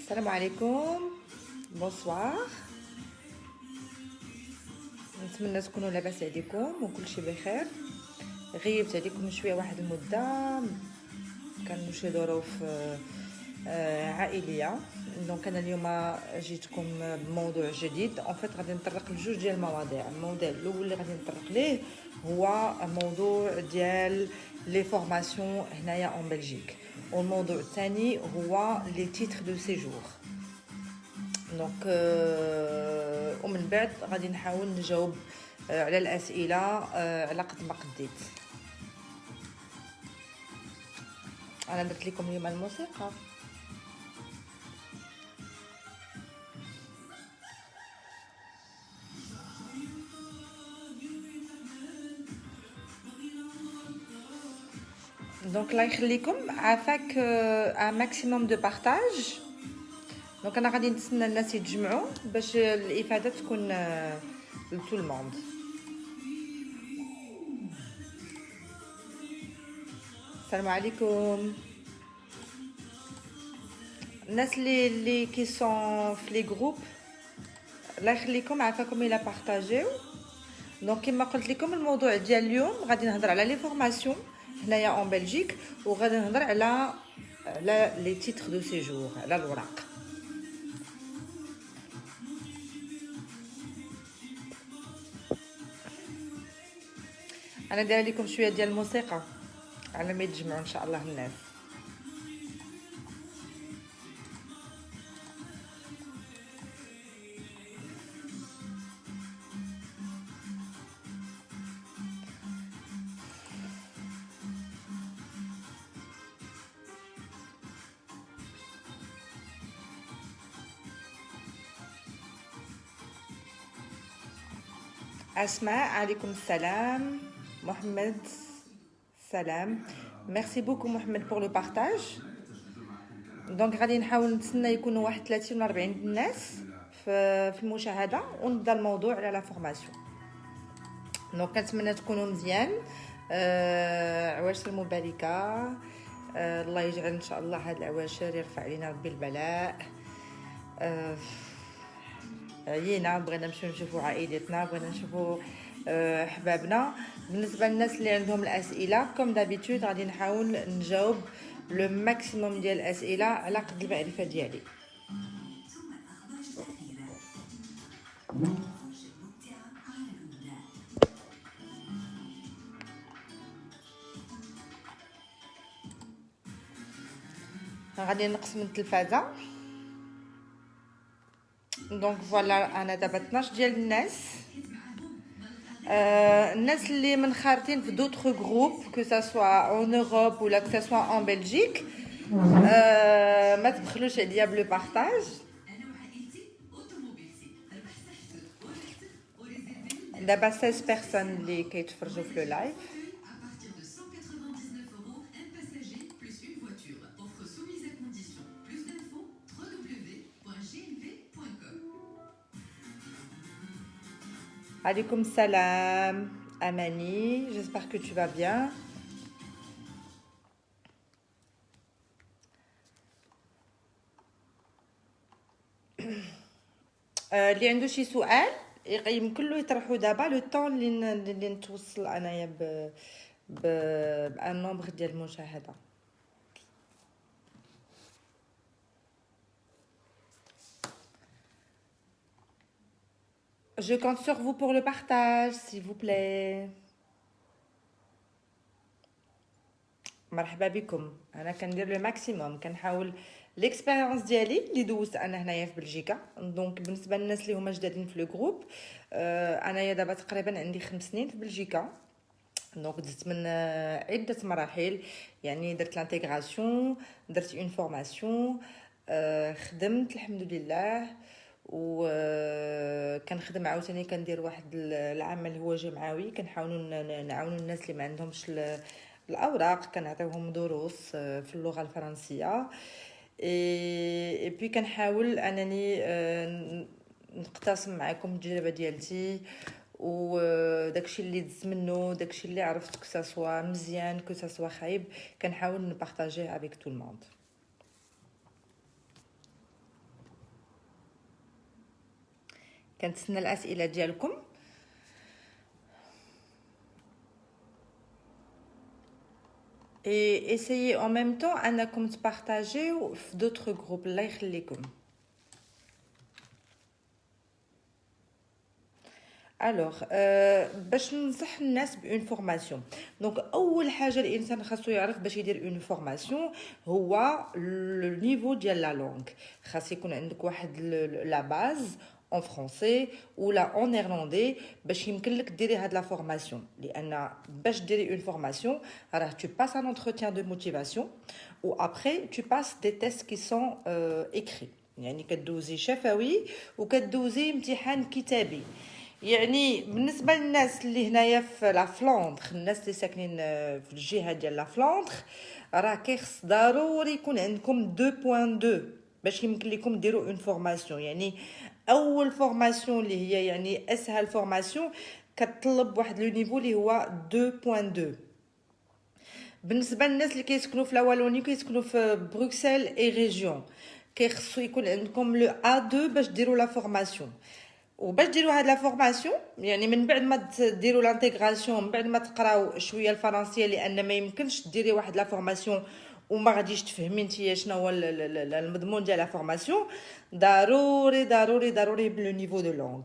السلام عليكم. بونسوار. نتمنى تكونوا لاباس عليكم وكل شيء بخير. غيبت عليكم شويه واحد المده، كان شي ظروف عائليه. دونك انا اليوم جيتكم بموضوع جديد. اون فيت غادي نطرق لجوج ديال المواضيع. الموضوع الاول اللي غادي نطرق ليه هو موضوع ديال لي فورماسيون هنايا اون بلجيك، والموضوع الثاني هو لي تيتر دو سيجور. دونك ومن بعد غادي نحاول نجاوب على الاسئله على قد ما قديت. انا درت لكم اليوم الموسيقى. دونك الله يخليكم، عافاك ان ماكسيموم دو بارطاج. دونك انا غادي نتسنى الناس يتجمعوا باش الافاده تكون لتو الموند. السلام عليكم الناس اللي كي سون في لي جروب، الله يخليكم، عافاكم الى بارطاجيو. دونك كما قلت لكم الموضوع ديال اليوم غادي نهضر على لي فورماسيون هنايا اون بلجيك، وغادي نهضر على لي تيتر دو سيجور، على الوراق. انا دايره لكم شويه ديال الموسيقى على ما يتجمعوا ان شاء الله الناس. اسماء عليكم السلام. محمد سلام. ميرسي بوكو محمد بور لو بارطاج. دونك غادي نحاول نتسنى يكونوا واحد 30 ولا 40 الناس في المشاهده، ونبدا الموضوع على لا فورماسيون. دونك كنتمنى تكونوا مزيان. عواشر مباركه. الله يجعل ان شاء الله هاد العواشر يرفع علينا ربي البلاء. عيينا، بغينا نمشيو نشوفوا عائلتنا، بغينا نشوفوا حبابنا. بالنسبه للناس اللي عندهم الاسئله كوم دابيتود غادي نحاول نجاوب لو ماكسيموم ديال الاسئله على قد المعرفه ديالي. غادي نقسم التلفازه. دونك فوالا، انا دابا 12 ديال الناس. الناس اللي منخرطين في دوطخ جروب كو سا سوا اون اوروب ولا كو سا سوا اون بلجيك، ما تبخلوش عليا بلو بارطاج. دابا 16 بيرسون اللي كيتفرجوا في لو لايف. عليكم السلام اماني، j'espère que tu vas bien. اللي عنده شي سؤال يمكن له يطرحوا دابا لو طون اللي نتوصل انايا بان نومبر ديال المشاهده. Je compte sur vous pour le partage, s'il vous plaît. مرحبا بكم. انا كندير لو ماكسيموم، كنحاول ليكسبيريونس ديالي اللي دوزت انا هنايا في بلجيكا. دونك بالنسبه للناس اللي هما جدادين في لو جروب، انايا دابا تقريبا عندي 5 سنين في بلجيكا. دونك دزت من عده مراحل، يعني درت لانتيغراسيون، درت اون فورماسيون، خدمت الحمد لله، و كنخدم عاوتاني كندير واحد العمل هو جمعوي، كنحاولوا نعاونوا الناس اللي ما عندهمش الاوراق، كنعطيوهم دروس في اللغه الفرنسيه. اي بي كنحاول انني نقتسم معكم التجربه ديالتي وداكشي اللي دزت منه، داكشي اللي عرفت كو سوا مزيان كو سوا خايب، كنحاول نبارطاجيه افيك تو الموند. كنتسنى الاسئله ديالكم. et essayez en même temps انكم تبارطاجيو في d'autres groupes. الله يخليكم. الوغ باش ننصح الناس بون فورماسيون، دونك اول حاجه الانسان خاصو يعرف باش يدير اون فورماسيون هو لو نيفو ديال لا لونغ. خاص يكون عندك واحد لا باز en français ولا en néerlandais باش يمكن لك ديري هاد لا فورماسيون. لان باش ديري اون فورماسيون راه tu passes un entretien de motivation ou après tu passes des tests qui sont écrits. يعني كدوزي شفوي وكدوزي امتحان كتابي. يعني بالنسبه للناس اللي هنايا في لا فلوندر، الناس اللي ساكنين في الجهه ديال لا فلوندر، راه كيخص ضروري يكون عندكم 2.2 باش يمكن لكم ديروا اون فورماسيون. يعني اول فورماسيون اللي هي يعني اسهل فورماسيون كتطلب واحد لو نيفو اللي هو 2.2. بالنسبه للناس اللي كيسكنوا في لاوالوني كيسكنوا في بروكسل اي ريجيون كيخصو يكون عندكم لو A2 باش ديروا لا فورماسيون. وباش ديروا هاد لا فورماسيون يعني من بعد ما ديروا لانتيغراسيون، من بعد ما تقراو شويه الفرنسيه، لان ما يمكنش ديري واحد لا فورماسيون وما غاديش تفهمي نتيا شنو هو المضمون ديال لا فورماسيون. ضروري ضروري ضروري بلو نيفو دو لونغ.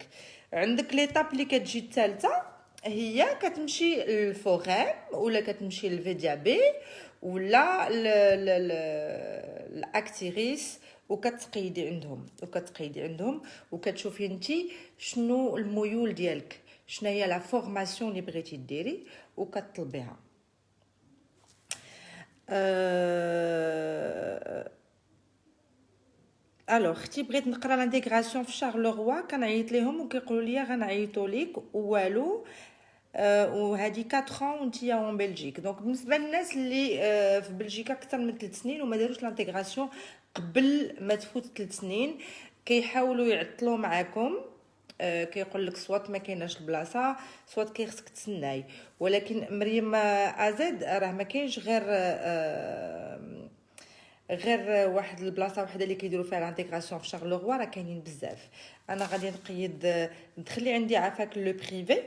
عندك ليتاب اللي كتجي الثالثه هي كتمشي للفوغام ولا كتمشي للفي دي بي ولا الاكتيريس وكتقيدي عندهم وكتشوفي انتي شنو الميول ديالك، شنو هي لا فورماسيون اللي بغيتي ديري وكتطلبيها. الوغ اختي بغيت نقرا لانتيغراسيون في شارلوروا، كنعيط ليهم وكيقولوا لي غنعيطوا ليك والو. وهذه 4 وانتيا اون بلجيك. دونك بالنسبه للناس اللي في بلجيكا اكثر من 3 سنين وما داروش لانتيغراسيون قبل ما تفوت 3 سنين كيحاولوا يعطلوا معاكم. كيقول لك سوات ما كايناش البلاصه سوات كيخصك تسناي. ولكن مريم ازد راه ما كاينش غير واحد البلاصه وحده اللي كيديروا فيها لانتيغراسيون في شارلوروا، راه كاينين بزاف. انا غادي نقيد ندخلي عندي عافاك لو بريفي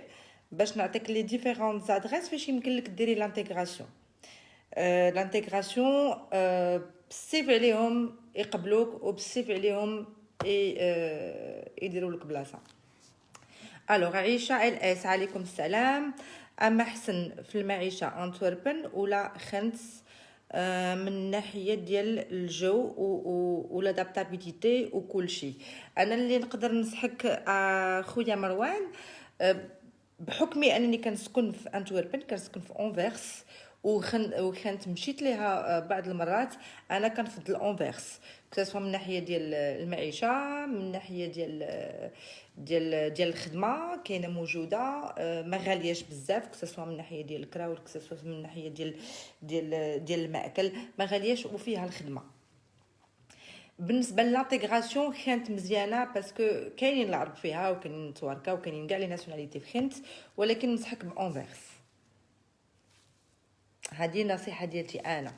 باش نعطيك لي ديفيرونت ادريس فاش يمكن لك ديري لانتيغراسيون. لانتيغراسيون بزاف عليهم يقبلوك وبزاف عليهم يديروا لك بلاصه. الوغ عيشه اس عليكم السلام. اما حسن في المعيشه انتوربن ولا خنس من الناحيه ديال الجو ولا دابتابيليتي وكل شيء. انا اللي نقدر نصحك خويا مروان بحكمي انني كنسكن في انتوربن، كنسكن في اونفيرس وكانت مشيت ليها بعض المرات. انا كنفضل اونفيرس كسوا من ناحيه ديال المعيشه، من ناحيه ديال الخدمه كاينه موجوده، ما غالياش بزاف كسوا من ناحيه ديال الكراول كسوا من ناحيه ديال الماكل ما غالياش وفيها الخدمه. بالنسبه للانتيغراسيون كانت مزيانه باسكو كاينين العرب فيها وكاينين تواركا وكاينين كاع لي ناسيوناليتي في خنت، ولكن نصحك بانفيرس. هذه نصيحه ديالتي انا.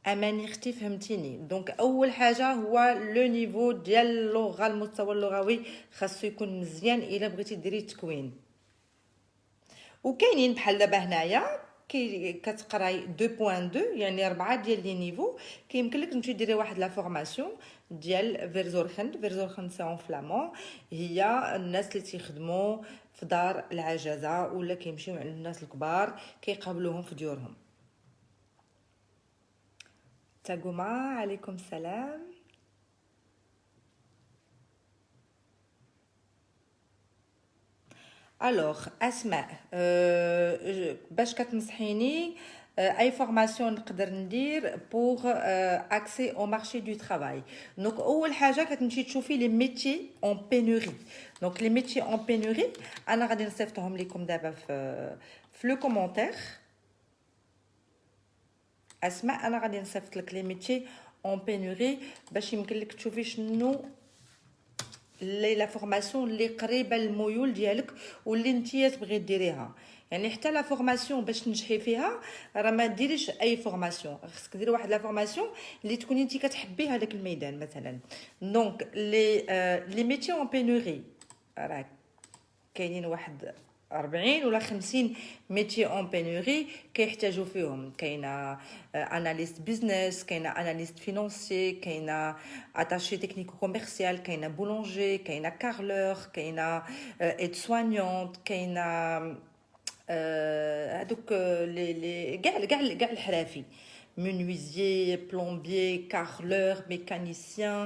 اماني اختي فهمتيني. دونك اول حاجه هو لو نيفو ديال اللغه، المستوى اللغوي خاصو يكون مزيان الا بغيتي ديري التكوين. وكاينين بحال دابا هنايا كتقراي 2.2 يعني 4 ديال لي نيفو كيمكن لك تمشي ديري واحد لا فورماسيون ديال فيرزورخند سي اون فلامون. هي الناس اللي تيخدموا في دار العجزه ولا كيمشيو عند الناس الكبار كيقابلوهم في ديورهم. تاغوما عليكم السلام. الوغ اسماء باش كتنصحيني اي فورماسيون نقدر ندير بوغ اكسي او مارشي دو ترافاي. دونك اول حاجه كتمشي تشوفي لي ميتي اون بينوري. دونك لي ميتي اون بينوري انا غادي نصيفطهم لكم دابا في لو كومونتير. اسماء انا غادي نصيفط لك لي ميتي اون بينوري باش يمكن لك تشوفي شنو لا فورماسيون اللي قريبه للميول ديالك واللي نتيا تبغي ديريها. يعني حتى لا فورماسيون باش تنجحي فيها راه ما ديريش اي فورماسيون، خصك ديري واحد لا فورماسيون اللي تكوني انت كتحبي هذاك الميدان مثلا. دونك لي ميتي اون بينوري راه كاينين واحد 40 ولا 50 ميتي اون بينوري كيحتاجوا فيهم. كاينه اناليست بيزنس، كاينه اناليست فينانسي، كاينه اتاشي تكنيكو كوميرسيال، كاينه بولونجي، كاينه كارلور، كاينه ايد سوانيونت، كاينه هذوك لي كاع الحرافي، menuisier, plombier, carreleur, mécanicien,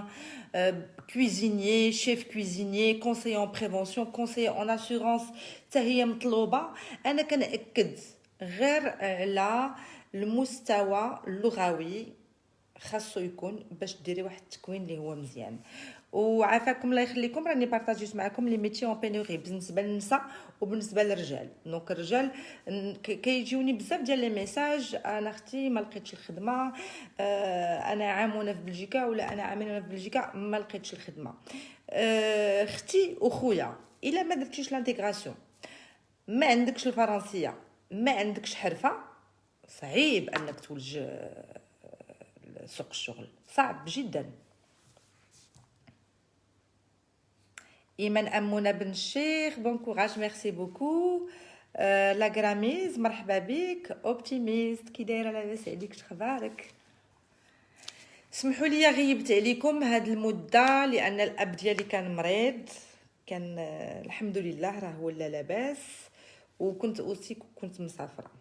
cuisinier, chef cuisinier, conseiller en prévention, conseiller en assurance. حتى هي مطلوبة. أنا كنأكد غير على المستوى اللغوي خاصو يكون باش ديري واحد التكوين اللي هو مزيان. وعافاكم الله يخليكم راني بارطاجيت معكم لي ميتي اون بينوري بالنسبه للنساء وبالنسبه للرجال. دونك الرجال كيجيوني بزاف ديال لي ميساج، انا اختي ما لقيتش الخدمه، انا عام وانا في بلجيكا ولا انا عامين وانا في بلجيكا ما لقيتش الخدمه. اختي وخويا الا ما درتيش لانتيغراسيون، ما عندكش الفرنسيه، ما عندكش حرفه، صعيب انك تولج سوق الشغل، صعب جدا. إيمان أمونة بن الشيخ بون كوراج ميرسي بوكو. لا غراميز مرحبا بك. اوبتيميست كي دايره؟ لاباس عليك؟ شخبارك؟ سمحوا لي غيبت عليكم هاد المده لان الاب ديالي كان مريض، كان الحمد لله راه ولا لاباس، وكنت اوسي كنت مسافره.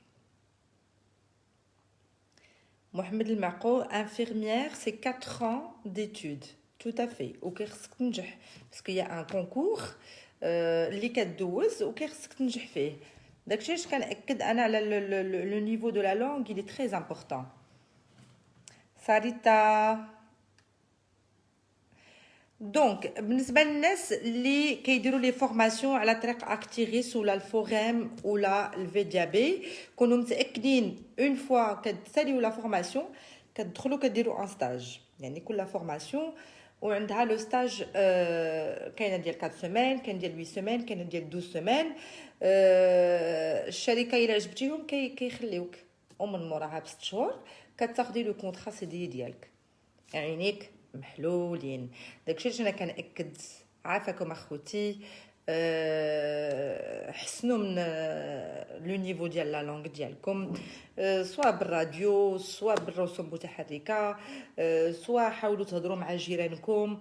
محمد المعقول infirmière c'est 4 ans d'études. Tout à fait. وكيخصك تنجح باسكو يا ان كونكور اللي كدوز وكيخصك تنجح فيه. داكشي اش كنأكد انا على لو نيفو دو لا لونغ il est très important. ساريتا. دونك بالنسبه للناس اللي كيديروا لي فورماسيون على طريق اكتيريس ولا الفورام ولا الفي دي بي، كونوا متاكدين اون فوا كتساليو لا فورماسيون كتدخلوا كديروا ان ستاج، يعني كل فورماسيون وعندها لو ستاج. كاينه ديال 4 سيمين، كاين ديال 8 سيمين، كاين ديال 12 سيمين. الشركه الا عجبتيهم كيخليوك، ومن موراها ب 6 شهور كتاخدي لو كونطرا سي دي ديالك، عينيك محلولين. داكشي اللي انا كنأكد. عافاكم اخوتي. حسنوا من لو نيفو ديال لا لونغ ديالكم، سواء بالراديو سواء بالرسوم المتحركه، سواء حاولوا تهضروا مع جيرانكم،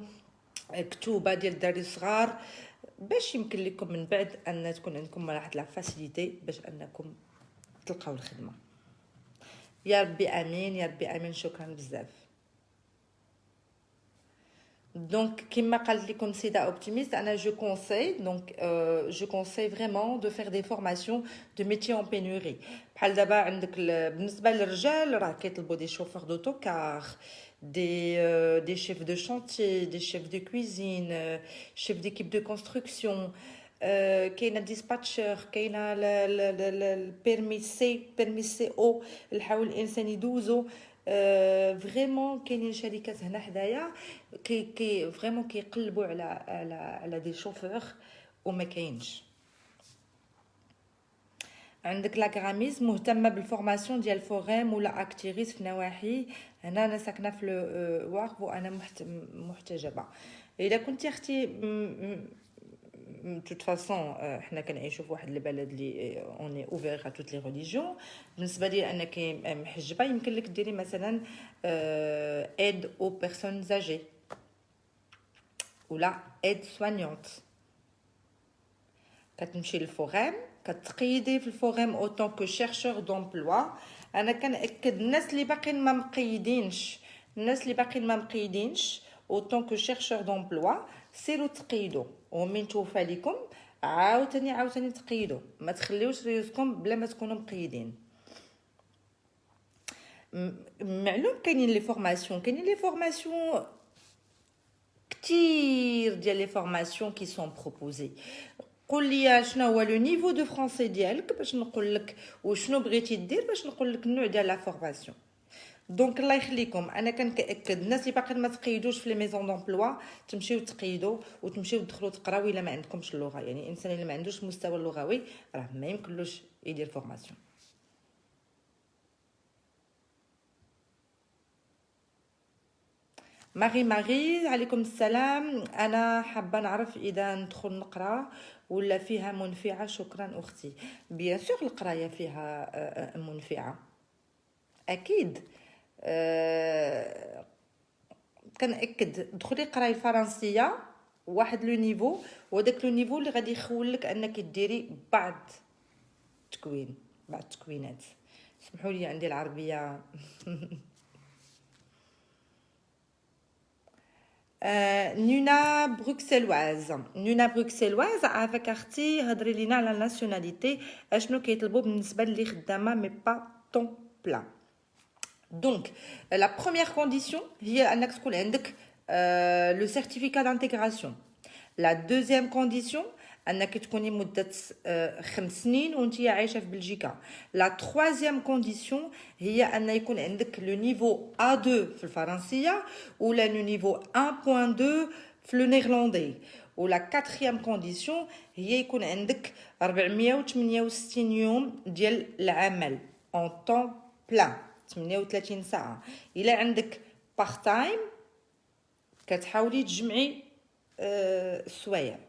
كتوبه ديال الدراري الصغار، باش يمكن لكم من بعد ان تكون عندكم واحد لا فاسيليتي باش انكم تلقاو الخدمه. يا ربي امين يا ربي امين. شكرا بزاف. Donc, comme قالت لكم سيدة optimiste, أنا je conseille, donc je conseille vraiment de faire des formations de métiers en pénurie. بحال دابا عندك بالنسبة للرجال راه كيطلبوا des chauffeurs d'autocar, des chefs de chantier, des chefs de cuisine, chefs d'équipe de construction, كاينه ديسباتشر، كاينه البيرمي سي او الحاول الانسان يدوزو. فريمون كاينين شركات هنا حدايا كي فريمون كيقلبوا على دي شوفور وما كاينش. عندك لاكراميز مهتمه بالفورماسيون ديال فورام ولا اكتيريس في نواحي هنا. انا ساكنه في واقف وانا محتجبه. اذا كنتي اختي de toute façon حنا كنعيشوا في واحد البلد اللي اوني اوفير ا توت لي ريليجيون. بالنسبه لي انك محجبه يمكن لك ديري مثلا ايد او بيرسون زاجي ولا ايد سوانيونت. كتمشي للفورام كتقيدي في الفورام اوتون كو شيرشور دومبلوا. انا كنأكد الناس اللي باقيين ما مقيدينش اوتون كو شيرشور دومبلوا سيروا تقيدوا، ومن توفى لكم عاوتاني تقيدوا، ما تخليوش ريوسكم بلا ما تكونوا مقيدين. معلوم كاينين لي فورماسيون كتير ديال لي فورماسيون كي سون بروبوزي. قول لي شنو هو لو نيفو دو فرونسي ديالك باش نقول لك وشنو بغيتي دير باش نقول لك النوع ديال لا فورماسيون. دونك الله يخليكم انا كنأكد الناس اللي باقي ما تقيدوش في لي ميزون دومبلوا تمشيو تقيدوا وتمشيو تدخلوا تقراو الا ما عندكمش اللغه. يعني الانسان اللي ما عندوش المستوى اللغوي راه ما يمكنلوش يدير فورماسيون. ماري عليكم السلام. انا حابه نعرف اذا ندخل نقرا ولا فيها منفعه. شكرا اختي. بيان سور القرايه فيها منفعه اكيد. كنأكد دخلي قراي الفرنسيه واحد لو نيفو، وداك لو نيفو اللي غادي يخولك انك ديري بعض التكوينات. سمحوا لي عندي العربيه. نونا بروكسلواز avec اختي هضري لينا على الناسيوناليتي اشنو كيطلبوا بالنسبه للي خدامه مي با طون بلا. دونك لا بروميير كونديسيون هي انك تكون عندك لو سيرتيفيكا دانتيغراسيون. لا دوزيام كونديسيون انك تكوني مده 5 سنين وانت عايشه في بلجيكا. لا تروازيام كونديسيون هي ان يكون عندك لو نيفو A2 في الفرنسيه ولا لو نيفو 1.2 في لو نيرلاندي. ولا كاتريام كونديسيون هي يكون عندك 468 يوم ديال العمل اون طون بلان 38 ساعه. الا عندك بارت تايم كتحاولي تجمعي السوايع.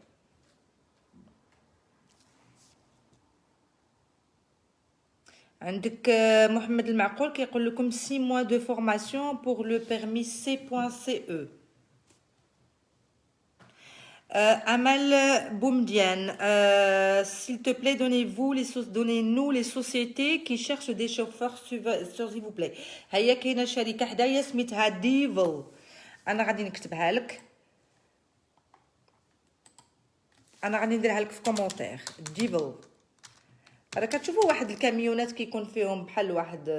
عندك محمد المعقول كيقول لكم 6 mois de formation pour le permis C.CE. Amal Boumdiane, s'il te plaît, donnez-nous les sociétés qui cherchent des chauffeurs, s'il vous plaît. هيا كاينه شركه حدايا سميتها ديفل. انا غادي نكتبها لك، انا غادي نديرها لك في كومونتير. ديفل راه كتشوفوا واحد الكاميونات كيكون فيهم بحال واحد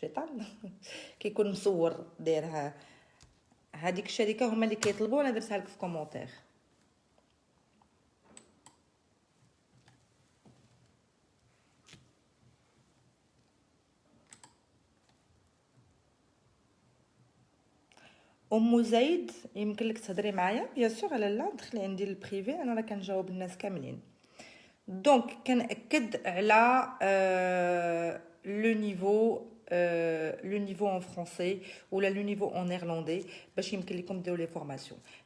شيطان كيكون مصور دايرها. هذيك الشركه هما اللي كيطلبوا. انا درتها لك في كومونتير. ام زيد يمكن لك تهضري معايا بيان سور. لا دخلي عندي البريفي، انا راه كنجاوب الناس كاملين. دونك كنأكد على لو نيفو ان فرونسي ولا لو نيفو ان نيرلاندي باش يمكن لكم ديروا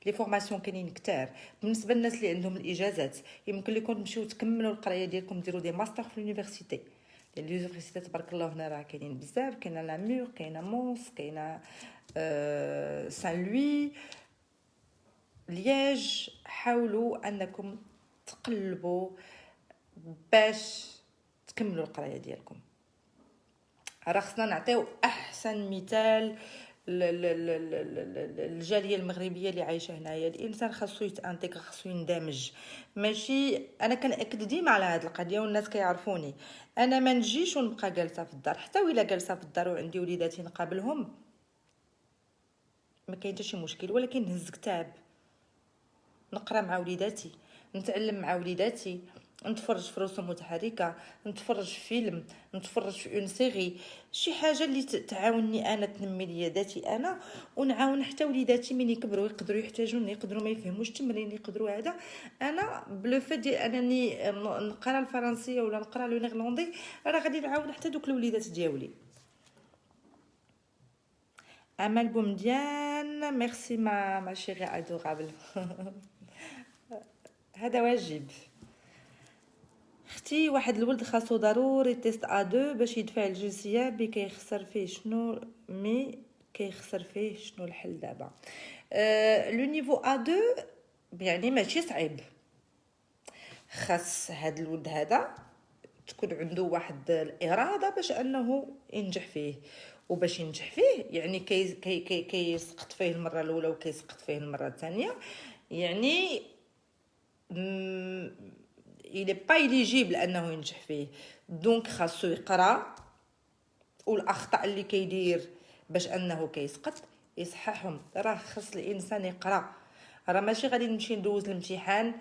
لي فورماسيون كاينين كتار. بالنسبه للناس اللي عندهم الاجازات يمكن لكم تمشيو تكملوا القرايه ديالكم، ديروا دي ماستر في اليونيفرسيتي. اليونيفرسيتي تبارك الله هنا راه كاينين بزاف. كاينه لامور، كاينه مونس، كاينه سان لوي، لياج. حاولوا انكم تقلبوا باش تكملوا القرايه ديالكم. راه خصنا نعطيو احسن مثال الجاليه المغربيه اللي عايشه هنايا. الانسان خاصو يتانتيغ، خاصو يندمج. ماشي انا كنأكد ديما على هذه القضيه والناس كيعرفوني. انا ما نجيش ونبقى جالسه في الدار. حتى ولا جالسه في الدار وعندي وليداتي نقابلهم ما كاين حتى شي مشكل، ولكن نهز كتاب نقرا مع وليداتي، نتعلم مع وليداتي، نتفرج في رسوم متحركه، نتفرج في فيلم، نتفرج في اون سيري. شي حاجه اللي تعاونني انا، تنمي لي ذاتي انا ونعاون حتى وليداتي من يكبروا يقدروا يحتاجوني، يقدروا ما يفهموش التمرين، يقدروا هذا. انا بلو فات ديال انني نقرا الفرنسيه ولا نقرا لو نيرلاندي راه غادي نعاون حتى دوك الوليدات ديالي. امال بومديان ميرسي ما شيري ادورابل. هذا واجب اختي. واحد الولد خاصو ضروري تيست A2 باش يدفع الجنسيه. كيخسر فيه شنو كيخسر فيه شنو الحل دابا؟ لو نيفو A2 يعني ماشي صعيب. خاص هاد الولد هذا تكون عنده واحد الاراده باش انه ينجح فيه. وباش ينجح فيه يعني كيسقط فيه المره الاولى وكيسقط فيه المره الثانيه. يعني il est pas éligible انه ينجح فيه. دونك خاصو يقرا والاخطاء اللي كيدير باش انه كيسقط يصححهم. راه خاص الانسان يقرا. راه ماشي غادي نمشي ندوز الامتحان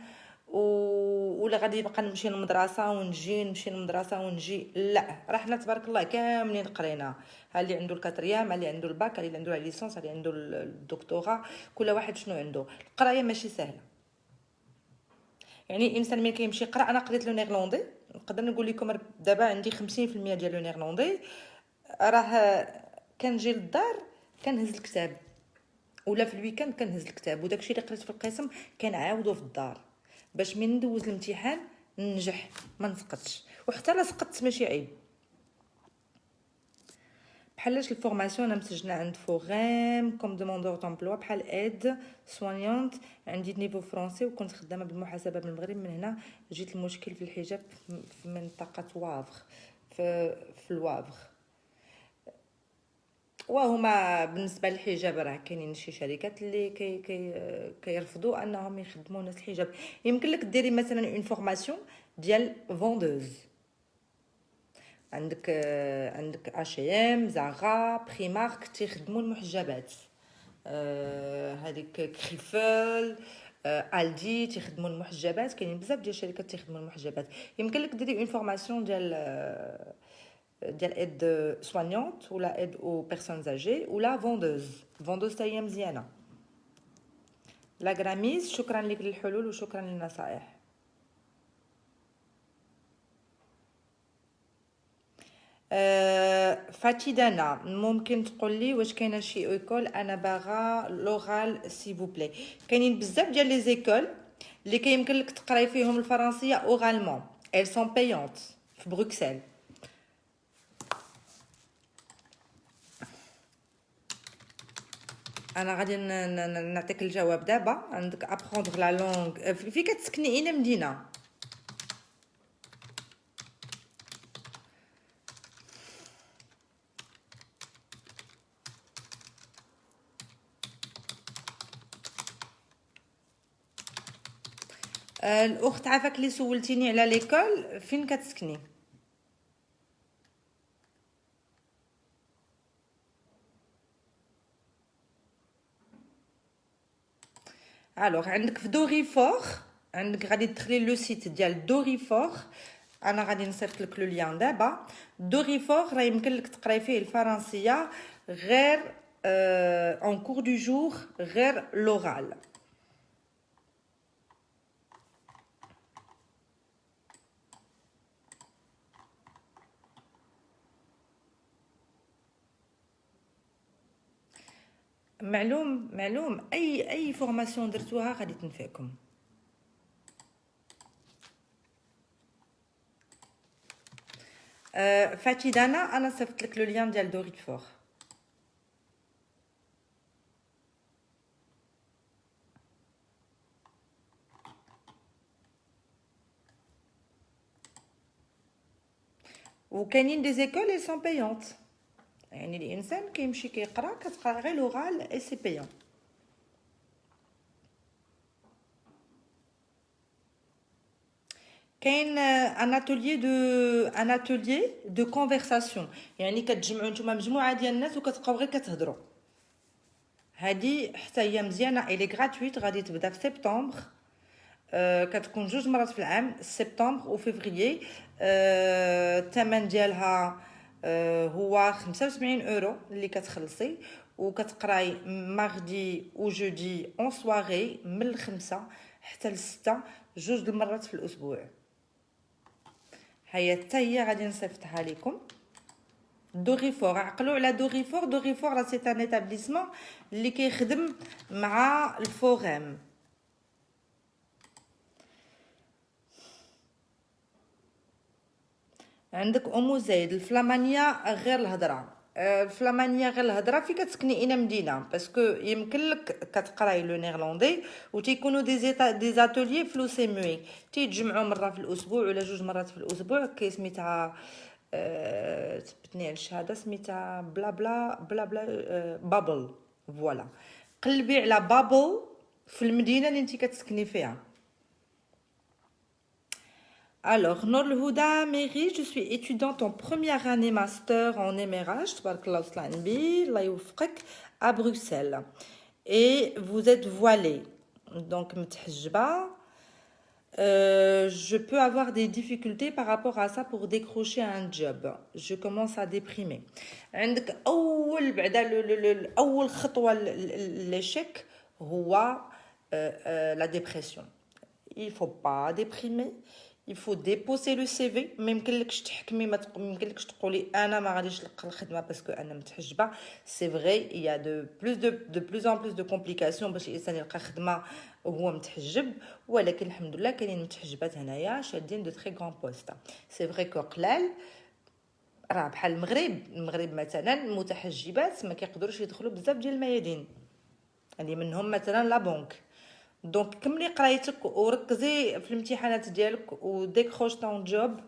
ولا غادي نبقى نمشي للمدرسه ونجي نمشي للمدرسه ونجي. لا، راه حنا تبارك الله كاملين قرينا، ها اللي عنده الكاتريام، ها اللي عنده الباك، ها اللي عنده لا ليسونس، ها اللي عنده الدكتوراه. كل واحد شنو عنده. القرايه ماشي سهله. يعني الانسان ملي كيمشي يقرا، انا قريت لو نيرلاندي، نقدر نقول لكم دابا عندي 50% ديال لو نيرلاندي. راه كنجي للدار كنهز الكتاب، ولا في الويكاند كنهز الكتاب، وداكشي اللي قريت في القسم كنعاودو في الدار باش من ندوز الامتحان ننجح ما نسقطش. وحتى لا سقطت ماشي عيب. بحالاش الفورماسيون انا مسجله عند فوغام كوم دوموندور دومبلوا بحال اد سوانيونت. عندي نيفو فرونسي وكنت خدامه بالمحاسبه بالمغرب. من هنا جيت المشكل في الحجاب في منطقه وافغ، في الوافغ. وهما بالنسبه للحجاب راه كاينين شي شركات اللي كيرفضوا انهم يخدموا ناس الحجاب. يمكن لك ديري مثلا اون فورماسيون ديال فوندوز. عندك اشيام، زاغا، بريمارك تيخدموا المحجبات. هذيك كريفل، الدي تيخدموا المحجبات. كاينين بزاف ديال الشركات تيخدموا المحجبات. يمكن لك ديري اون فورماسيون ديال ايد سوانيونت ولا ايد او بيرسونز اجي ولا فوندوز حتى هي مزيانه. لا غراميز، شكرا لك للحلول وشكرا للنصائح. فاتي دانا، ممكن تقول لي واش كاينه شي ايكول انا باغا لوغال سي فو بلي؟ كاينين بزاف ديال لي زيكول اللي كيمكن لك تقراي فيهم الفرنسيه اورالمون. elles sont payantes في بروكسل. انا غادي نعطيك الجواب دابا. عندك ابروندر لا لونغ في كتسكني اين مدينه؟ الاخت عافاك اللي سولتيني على ليكول، فين كتسكني؟ الوغ عندك في دوريفور، عندك غادي تدخلي لو سيت ديال دوريفور. انا غادي نصيفط لك لو ليان دابا. دوريفور راه يمكن لك تقراي فيه الفرنسيه غير اون كور دو جور، غير لورال. معلوم اي فورماسيون درتوها غادي تنفعكم. فاتي دانا، انا صيفط لك لو ليان ديال دوريفور. وكاينين دي زيكول اي سون بايونت، يعني الانسان كيمشي كيقرا كتقرا غير لوغال اي سي بايون. كاين ان اتوليي دو كونفرساسيون، يعني كتجمعوا نتوما مجموعه ديال الناس وكتبقاو غير كتهضروا. هادي حتى هي مزيانه، الي غراتويت، غادي تبدا في سبتمبر. كتكون 2 مرات في العام، سبتمبر وفيفريي. الثمن ديالها هو 75 اورو اللي كتخلصي، وكتقراي ماردي و جودي اون سواري من الخمسة حتى لستة، 2 المرات في الاسبوع. هيا حتى هي غادي نصيفطها لكم. دوريفور، عقلوا على دوريفور. دوريفور راه سي ان ايتابليسمون اللي كيخدم مع الفوغام. عندك ام زايد الفلامانيه غير الهضره. الفلامانيه غير الهضره في كتسكني اين مدينه، باسكو يمكن لك كتقراي لو نيرلاندي وتيكونوا دي زاتوليي في لو سيموي، تيتجمعوا مره في الاسبوع ولا 2 مرات في الاسبوع. سميتها تبتني على الشهاده، سميتها بلا بلا بلا بلا بابل. فوالا، قلبي على بابل في المدينه اللي انت كتسكني فيها. Alors, Nour Houda Mary, je suis étudiante en première année master en MRH, à Bruxelles. Et vous êtes voilée. Donc, متحجبة. Je peux avoir des difficultés par rapport à ça pour décrocher un job. Je commence à déprimer. عندك أول بعدا أول خطوة l'échec هو la dépression. Il faut pas déprimer. Il faut déposer le CV. ما يمكنلكش تحكمي ما يمكنلكش تقولي انا ما غاديش نلقى الخدمه باسكو انا متحجبه. سي فري il y a de plus en plus de complications باش الانسان يلقى خدمه وهو متحجب، ولكن الحمد لله كاينين متحجبات هنايا شادين دو تري غران بوست. سي فري كو قلال، راه بحال المغرب مثلا المتحجبات ما كيقدروش يدخلوا بزاف ديال الميادين اللي منهم مثلا لا بنك. دونك كملي قرايتك وركزي في الامتحانات ديالك وديكروش طون جوب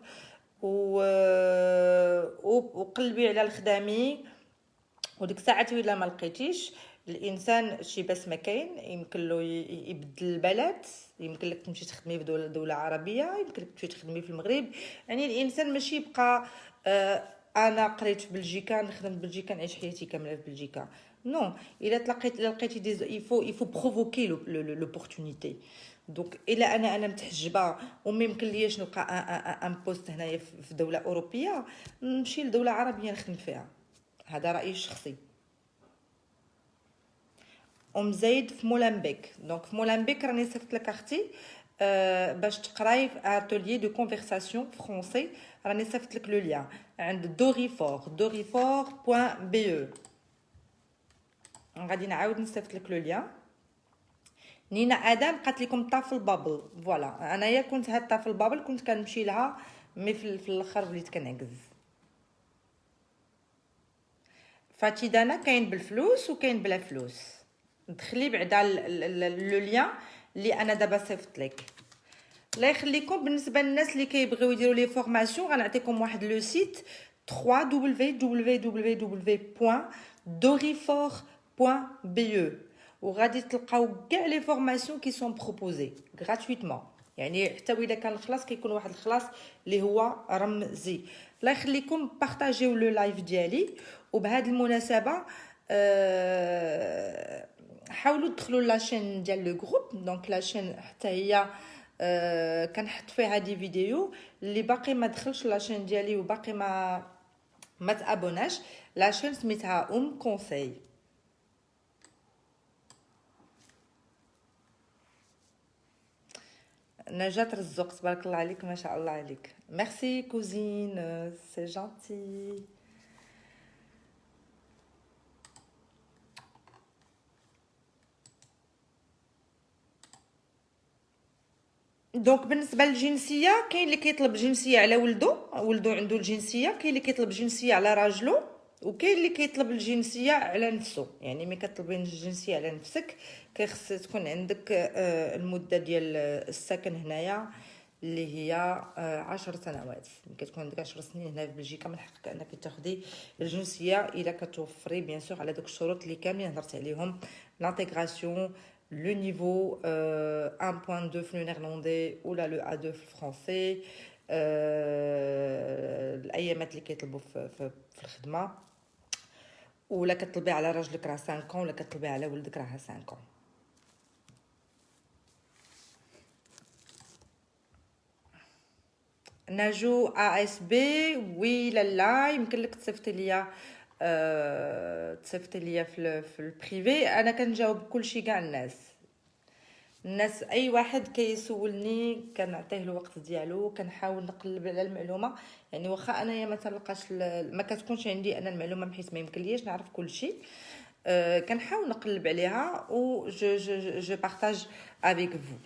وقلبي على الخدامي، وديك الساعات ولا ما لقيتيش الانسان شي بس ما كاين يمكن له يبدل البلد، يمكن لك تمشي تخدمي في دوله عربيه، يمكن لك تمشي تخدمي في المغرب. يعني الانسان ماشي يبقى انا قريت في بلجيكا نخدم في بلجيكا نعيش حياتي كامله في بلجيكا. نو، الا لقيتي يفو بروفوكي لوبورتونيتي. دونك الا انا متحجبه وما يمكن ليش نلقى ان بوست هنايا في دوله اوروبيه، نمشي لدوله عربيه نخدم فيها. هذا رايي الشخصي. مزايد في مولانبيك. دونك في مولانبيك راني صيفط لك اختي باش تقراي في اتوليي دو كونفرساسيون فرونسي. راني صيفط لك لو ليان عند dorifor.be. غادي نعاود نصيفط لك لو ليان. نينا ادم قالت لكم طاف البابل. فوالا انايا كنت هاد طاف البابل كنت كنمشي لها، مي في الاخر وليت كنعكز. فاتيدانا كاين بالفلوس وكاين بلا فلوس. دخلي بعدا لو ليان اللي انا دابا صيفط لك. الله يخليكم. بالنسبه للناس اللي كيبغيو يديروا لي فورماسيون غنعطيكم واحد لو سيت www.dorifor.be وغادي تلقاو كاع لي فورماسيون كي سون بروبوزي غراتويتمون. يعني حتى الا كان الخلاص كيكون واحد الخلاص اللي هو رمزي. الله يخليكم بارطاجيو لو لايف ديالي. وبهذه المناسبه حاولوا تدخلوا لاشين ديال لو جروب. دونك لاشين حتى هي كنحط فيها دي فيديو. اللي باقي ما دخلش لاشين ديالي وباقي ما تابوناش، لاشين سميتها كونساي. نجاة رزق تبارك الله عليك، ما شاء الله عليك. ميرسي كوزين، سي جونتي. دونك بالنسبه للجنسيه كاين اللي كيطلب جنسيه على ولده عنده الجنسيه، كاين اللي كيطلب جنسيه على راجلو، وكاين اللي كيطلب الجنسيه على نفسه. يعني ملي كتطلبي الجنسيه على نفسك كيخص تكون عندك المده ديال السكن هنايا اللي هي 10 سنوات. ملي كتكون عندك 10 سنين هنا في بلجيكا من حقك انك تاخدي الجنسيه الا كتوفري بيان سور على دوك الشروط اللي كاملين هضرت عليهم: l'intégration, le niveau 1.2 في النيرلاندي ولا لو A2 في الفرنسي، الايامات اللي كيطلبوا في الخدمه، ولا كتطلبي على راجلك راه 5 ولا كتطلبي على ولدك راه 5. ناجو اس بي وي لا يمكن لك تصيفطي ليا في البريفي. انا كنجاوب كلشي كاع الناس اي واحد كيسولني كنعطيه الوقت ديالو، كنحاول نقلب على المعلومه. يعني واخا انايا ما تلقاش ما كتكونش عندي انا المعلومه بحيث ما يمكنليش نعرف كلشي، كنحاول نقلب عليها و جو بارطاج افيك فو.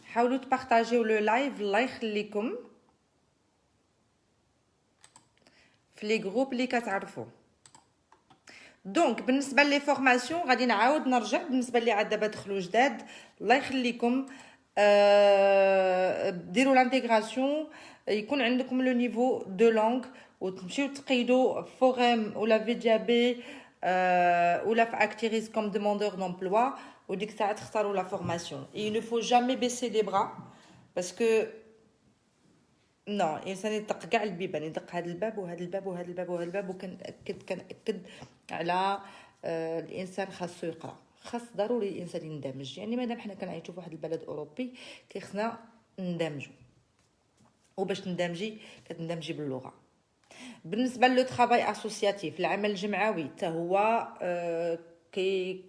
حاولوا تبارطاجيو لو لايف. الله يخليكم في لي جروب اللي كتعرفوا. دونك بالنسبه لي فورماسيون غادي نعاود نرجع. بالنسبه لي عاد دابا دخلوا جداد، الله يخليكم ديروا لانتيغراسيون، يكون عندكم لو نيفو دو لونغ، وتمشيو تقيدوا فورم ولا فيديابي ولا في اكتيريس كوم دوموندور دومبلوا، وديك الساعه تختاروا لا فورماسيون. il ne faut jamais baisser les bras parce que نو الانسان يدق كاع البيبان، يدق هذا الباب وهذا الباب وهذا الباب وهذا الباب، وكنأكد على الانسان خاصو يقرا، خاص ضروري الانسان يندمج. يعني مادام حنا كنعيشوا في واحد البلد اوروبي كيخصنا ندمجوا، وباش تندمجي كتندمجي باللغه. بالنسبه لو ترافاي اسوسياتيف، العمل الجمعوي حتى هو كي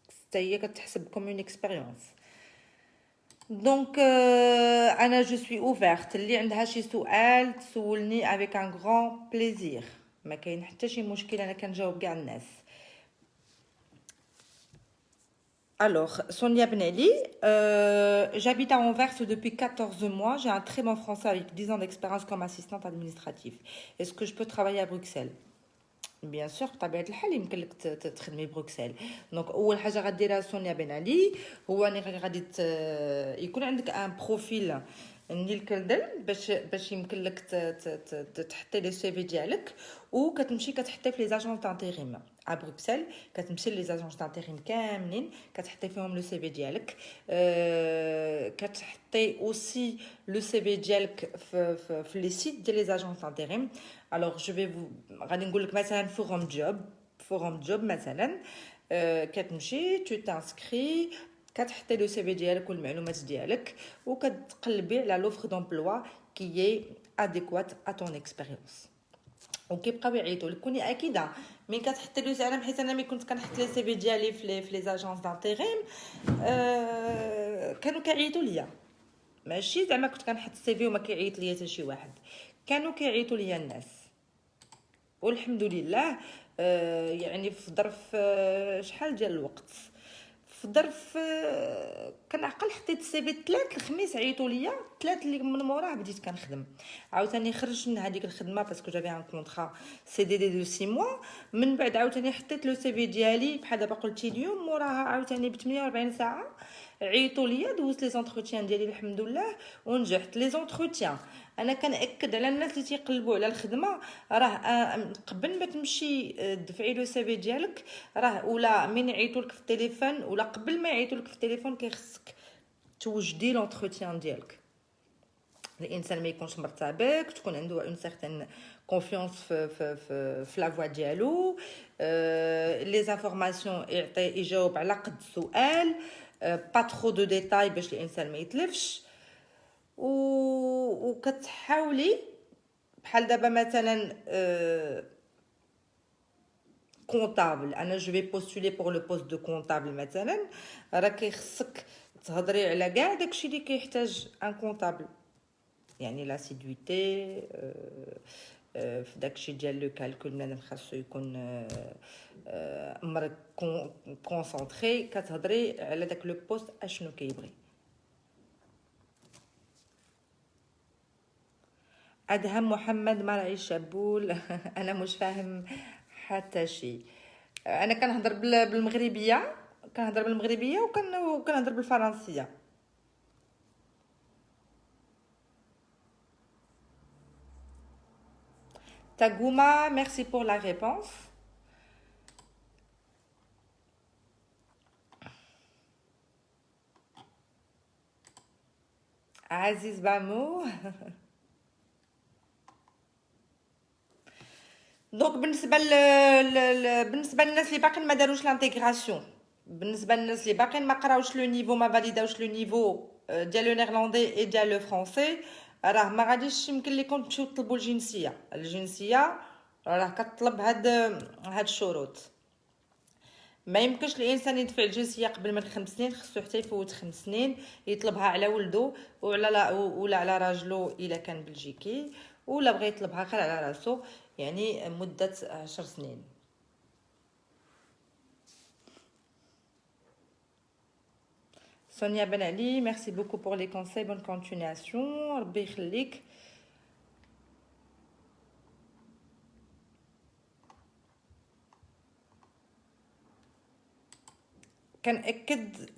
حتى هي كتحسب كوم اون اكسبيريونس. دونك انا جو سوي اوفرت، اللي عندها شي سؤال تسولني افيك ان غران بليزير، ما كاين حتى شي مشكل، انا كنجاوب كاع الناس. Alors, Sonia Benelli, j'habite à Anvers depuis 14 mois. J'ai un très bon français avec 10 ans d'expérience comme assistante administrative. Est-ce que je peux travailler à Bruxelles? بيان سور بطبيعه الحال يمكن لك تخدمي بروكسل. دونك اول حاجه غديرها سونيا بن علي هو انك غادي يكون عندك ان بروفيل نيل كردل باش يمكن لك تحطي لي سي في ديالك، وكتمشي كتحطي في لي زاجونس دانتيريم ا بروكسل، كتمشي لي زاجونس دانتيريم كاملين كتحطي فيهم لو سي في ديالك. كتحطي اوسي لو سي في ديالك في لي سيت ديال لي زاجونس دانتيريم. الوغ جو في غادي نقول لك مثلا فوروم جوب مثلا، كتمشي تو تانسكري، كتحطي لو سي في ديالك والمعلومات ديالك، وكتقلبي على لوفر دومبلوا كي اي اديكوات ا طون اكسبيريونس، وكيبقاو يعيطوا لك. كوني اكيده ملي كتحطي لو سي، انا حيت انا ملي كنت كنحط لي سي في ديالي في لي زاجونس دانتيريم كانوا كيعيطوا ليا، ماشي زعما كنت كنحط السي في وما كيعيط ليا حتى شي واحد، كانوا كيعيطوا ليا الناس. والحمد لله يعني في ظرف شحال ديال الوقت، في ظرف كنعقل حطيت السي في 3 الخميس عيطوا ليا 3 اللي من موراه بديت كنخدم. عاوتاني خرجت من هذيك الخدمه باسكو جافي ان كونطرا سي دي دو 6 موا، من بعد عاوتاني حطيت لو سي في ديالي بحال دابا قلتي اليوم، موراها عاوتاني ب 48 ساعه عيطوا ليا، دوزت لي زونتروتيان ديالي الحمد لله ونجحت. لي زونتروتيان انا كنأكد على الناس اللي تيقلبوا على الخدمه، راه قبل ما تمشي تدفعي لو سي في ديالك، راه ولا من يعيطوا لك في التليفون ولا قبل ما يعيطوا لك في التليفون كيخصك توجدي لونتروتيان ديالك. الانسان ما يكونش مرتبك، تكون عنده اون سيغتان كونفيونس في لا فوا ديالو، لي زانفورماسيون يجاوب على قد السؤال، با ترو دو ديتاي باش الانسان ما يتلفش. وكتحاولي بحال دابا مثلا كونطابل، انا جو في بوستولي بور لو بوست دو كونطابل مثلا، راه كيخصك تهضري على كاع داكشي اللي كيحتاج ان كونطابل، يعني لاسيدويتي في داكشي ديال لو كالكول، بنادم خاصو يكون امر كونسونطري، كتهضري على داك لو بوست اشنو كيبغي. ادهم محمد مرعي شابول انا مش فاهم حتى شيء. انا كنهضر بالمغربيه، كنهضر بالمغربيه وكنهضر بالفرنسيه. Taguma, merci pour la réponse. Aziz Bamou. دونك بالنسبه للناس اللي باقيين ما داروش لانتيغراسيون، بالنسبه للناس اللي باقيين ما قراوش لو نيفو، ما فاليداوش لو نيفو ديال لو نيرلاندي اي ديال لو فرونسي، راه ما غاديش يمكن لكم تمشيو تطلبوا الجنسيه راه كتطلب هاد الشروط. ما يمكنش الانسان يدفع الجنسيه قبل من 5 سنين، خصو حتى يفوت 5 سنين يطلبها على ولده ولا على راجلو الا كان بلجيكي، ولا بغى يطلبها غير على راسو، يعني مده 10 سنين. سونيا بن علي ميرسي بوكو بور لي كونساي، بون كونتينياسيون، ربي يخليك. كنأكد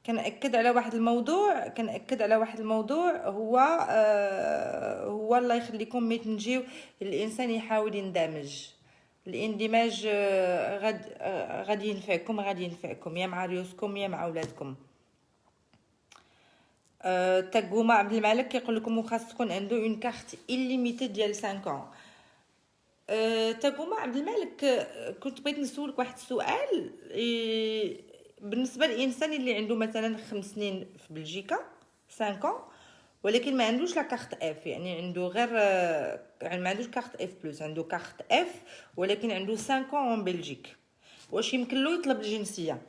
كنأكد على واحد الموضوع، هو الله يخليكم ملي تنجيو الانسان يحاول يندمج. الاندماج غادي ينفعكم يا مع ريوسكم يا مع اولادكم. تاكوما عبد الملك كيقول لكم خاص تكون عنده اون كارت illimitée ديال 5 ans. تاكوما عبد الملك، كنت بغيت نسولك واحد السؤال. بالنسبه للانسان اللي عنده مثلا 5 سنين في بلجيكا 5 ans ولكن ما عندوش لا كارت اف، يعني عنده غير يعني ما عندوش كارت اف بلس، عنده كارت اف ولكن عنده 5 ans en بلجيك، واش يمكن له يطلب الجنسيه؟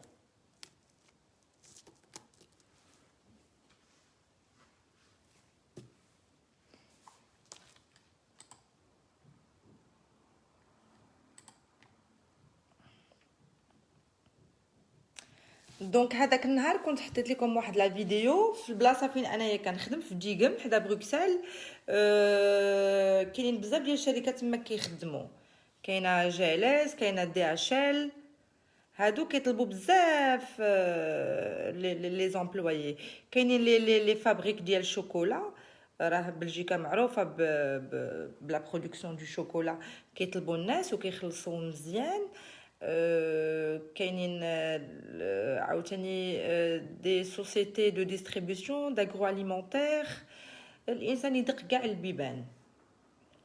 دونك هذاك النهار كنت حطيت لكم واحد لا فيديو في البلاصه فين انايا كنخدم في ديغم حدا بروكسل. كاينين بزاف ديال الشركات تما كيخدموا، كاينه جالس، كاينه دي اش ال، هادو كيطلبوا بزاف لي زامبلويي. كاينين لي فابريك ديال الشوكولا، راه بلجيكا معروفه بلا برودكسيون دو شوكولا، كيطلبوا الناس وكيخلصوا مزيان. كاينين عاوتاني دي سوسيتي دو ديستريبيسيون داغرو اليمونتير. الانسان يدق كاع البيبان،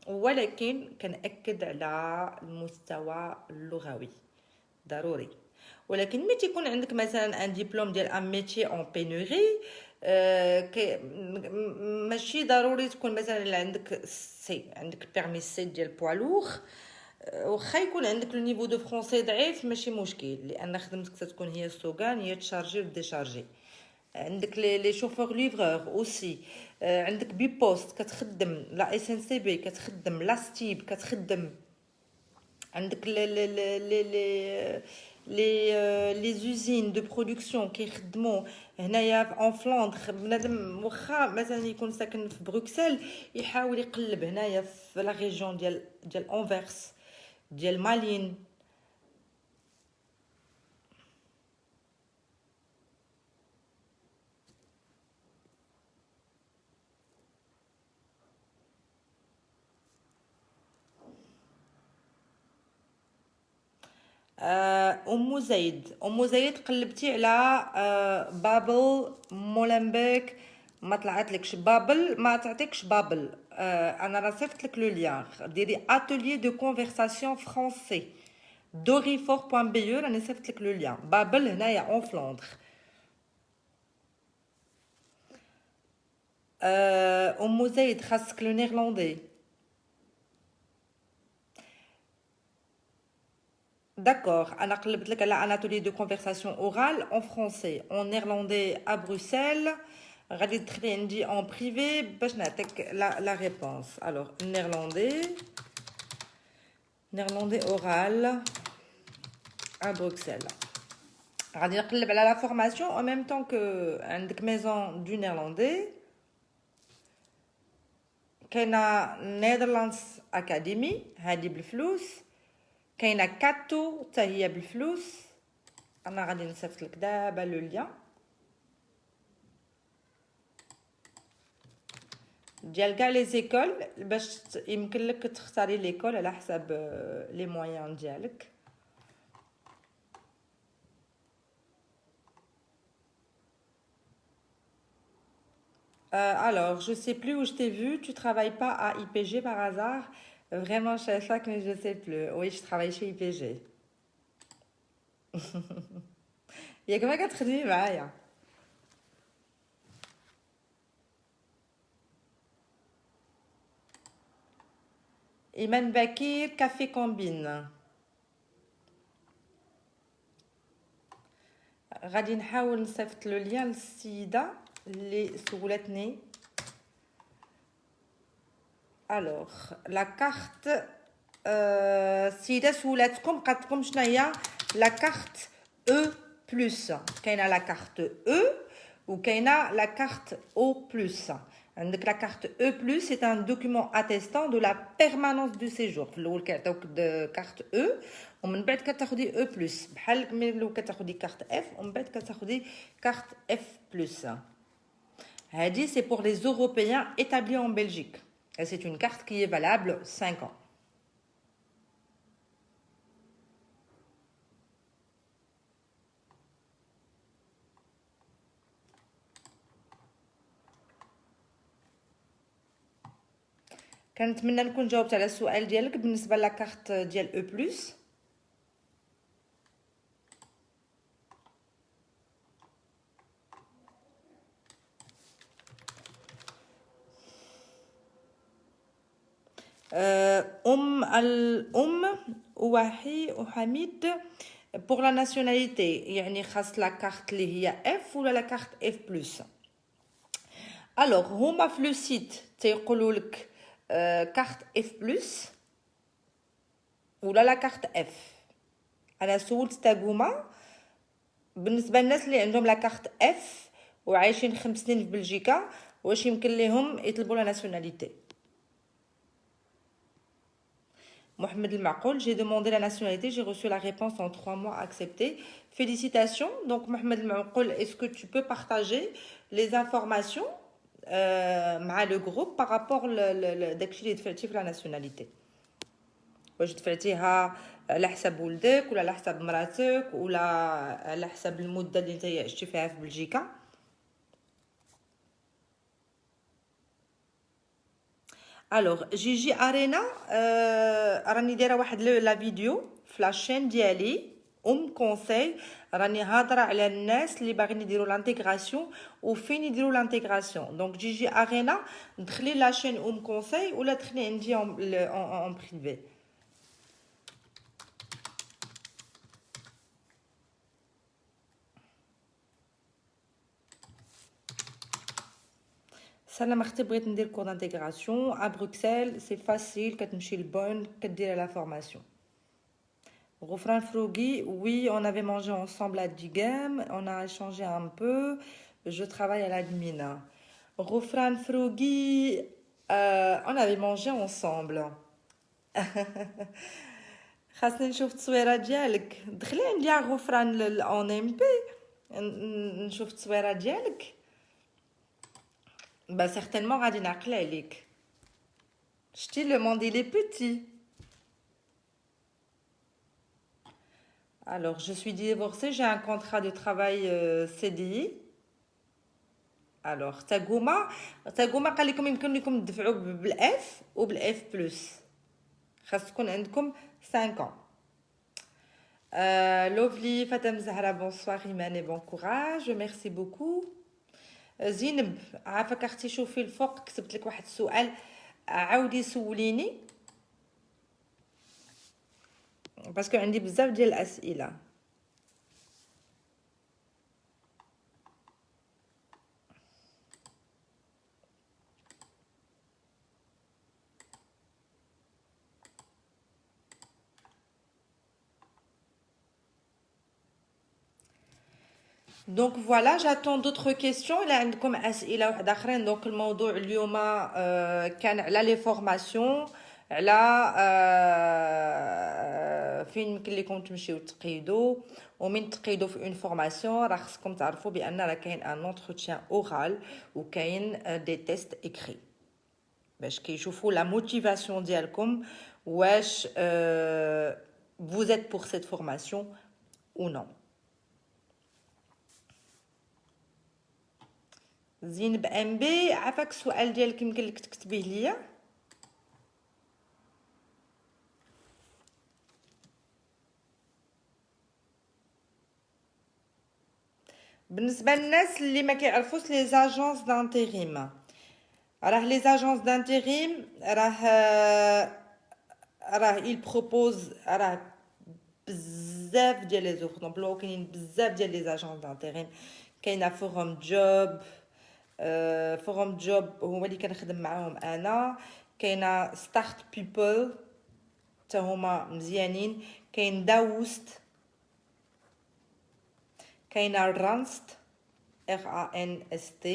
ولكن كنأكد على المستوى اللغوي ضروري. ولكن ملي تيكون عندك مثلا ان ديبلوم ديال ان ميتي اون بينوري، ماشي ضروري تكون مثلا عندك سي، عندك بيرمي سي ديال بوالوغ، واخا يكون عندك لو نيفو دو فرونسي ضعيف ماشي مشكل، لان خدمتك تكون هي السوغان، هي تشارجي وديشارجي. عندك لي شوفور ليفرور اوسي، عندك بي بوست كتخدم، لا اس ان سي بي كتخدم، لا ستيب كتخدم، عندك لي زوزين دو برودكسيون كيخدموا هنايا اون فلاندر. بنادم واخا مثلا يكون ساكن في بروكسل يحاول يقلب هنايا في لا ريجيون ديال انفيرس، ديال مالين. ام زيد قلبتي على بابل مولنبيك ما طلعتلكش بابل، ما تعطيكش بابل. انا راه صيفط لك لو ليان، ديري اتوليي دو كونفرساسيون فرونسي dorifor.be، راني صيفط لك لو ليان. بابل هنايا اون فلوندر. ام زيد خاصك لو نيرلاندي. D'accord, أنا قلبت لك على un atelier de conversation orale en français, en néerlandais à Bruxelles. غادي تدخلي عندي en privé باش نعطيك la réponse. Alors, néerlandais oral à Bruxelles. غادي نقلب على la formation en même temps que عندك maison du néerlandais. كاينه Netherlands Academy هادي بالفلوس، كاينه كاتو حتى هي بالفلوس. انا غادي نصيفط لك دابا لو ليان ديال كاع لي زيكول باش يمكن لك تختاري ليكول على حساب لي مويان ديالك. Alors, je sais plus où je t'ai vu. Tu travailles pas à IPG par hasard? Vraiment, je sais que je sais plus. Oui, je travaille chez IPG. ياك ما كتخدمي معايا؟ إيمان بكير كافي كومبين. غادي نحاول نصيفط لو ليان للسيده اللي سولتني. الوغ لا كارت، السيده سولاتكم قالت لكم شنو هي لا كارت او بلس. كاينه لا كارت او وكاينه لا كارت او بلس. عندك لا كارت او بلس سي ان دوكيومون اتيستون دو لا بيرمانونس دو سيجور. في الاول كيعطيوك كارت او ومن بعد كتاخدي او بلس، بحال ملي كتاخدي كارت اف ومن بعد كتاخدي كارت اف بلس. هادي سي بور لي اوروبيان établis en Belgique et c'est une carte qui est valable 5 ans. كنتمنى نكون جاوبت على السؤال ديالك بالنسبه لاكارت ديال او بلس. الام وحي وحميد pour la nationalité يعني خاص لا كارت اللي هي اف ولا لا كارت اف بلس. الوغ هما في لو سيت تيقولوا لك كارت اف بلس ولا لا كارت اف. انا سولت تاكوما بالنسبه للناس اللي عندهم لا كارت اف وعايشين 5 سنين في بلجيكا واش يمكن لهم يطلبوا لا ناسيوناليتي. Mohamed El Makoul, j'ai demandé la nationalité, j'ai reçu la réponse en 3 mois, accepté. Félicitations. Donc, Mohamed El Makoul, est-ce que tu peux partager les informations avec le groupe par rapport à la nationalité? واش دفعتيها على حساب ولدك ولا على حساب مراتك ولا على حساب المده اللي انت عشتي فيها في بلجيكا؟ الوغ جيجي ارينا راني دايره واحد لا فيديو في لاشين ديالي كونساي، راني هضره على الناس اللي باغيين يديروا لانتيغراسيون وفين يديروا لانتيغراسيون. دونك جيجي ارينا دخلي لاشين كونساي ولا دخلي عندي اون بريفي. سلام اختي بغيت ندير كور دانتيغراسيون ا بروكسل سي فاسيل كتمشي لبون كدير لا فورماسيون. Ghofran Frogui, oui, on avait mangé ensemble à Digam, on a échangé un peu, je travaille à l'admin. Ghofran Frogui, on avait mangé ensemble. خاصني نشوف التصويره ديالك، دخلي عندي على غفران اون ام بي نشوف التصويره ديالك. Bah certainement غادي نعقل عليك. شتي le monde il est petit. Alors je suis divorcée, j'ai un contrat de travail CDI. Alors تاغوما قال لكم يمكن لكم تدفعوا بالاف وبالاف بلس، خاص تكون عندكم 5 ans. Lovely Fatem Zahra, bonsoir Iman et bon courage, merci beaucoup. زينب عافاك اختي، شوفي الفوق كتبت لك واحد السؤال، عاودي سوليني باسكو عندي بزاف ديال الاسئله. Donc voilà, j'attends d'autres questions. Il y a عندكم اسئله واحده اخرين. دونك الموضوع اليوم كان على لي فورماسيون، على فين يمكن لكم تمشيو تقيدوا ومن تقيدوا في اون فورماسيون. راه خصكم تعرفوا بان راه كاين ان انتروتيان اورال وكاين دي تيست اكري باش كيشوفوا لا موتيفاسيون ديالكم واش vous êtes pour cette formation ou non. زينب ام بي، عافاك السؤال ديالك يمكن لك تكتبيه ليا. بالنسبه للناس اللي ما كيعرفوش لي زاجونس دانتيريم، راه لي زاجونس دانتيريم راه il propose راه بزاف ديال لي زوفر دومبلو، كاينين بزاف ديال لي زاجونس دانتيريم. كاينه فوروم جوب، فوروم جوب هو اللي كنخدم معاهم انا. كاينه ستارت بيبل حتى هما مزيانين. كاين داوست، كاينه رانست RANST.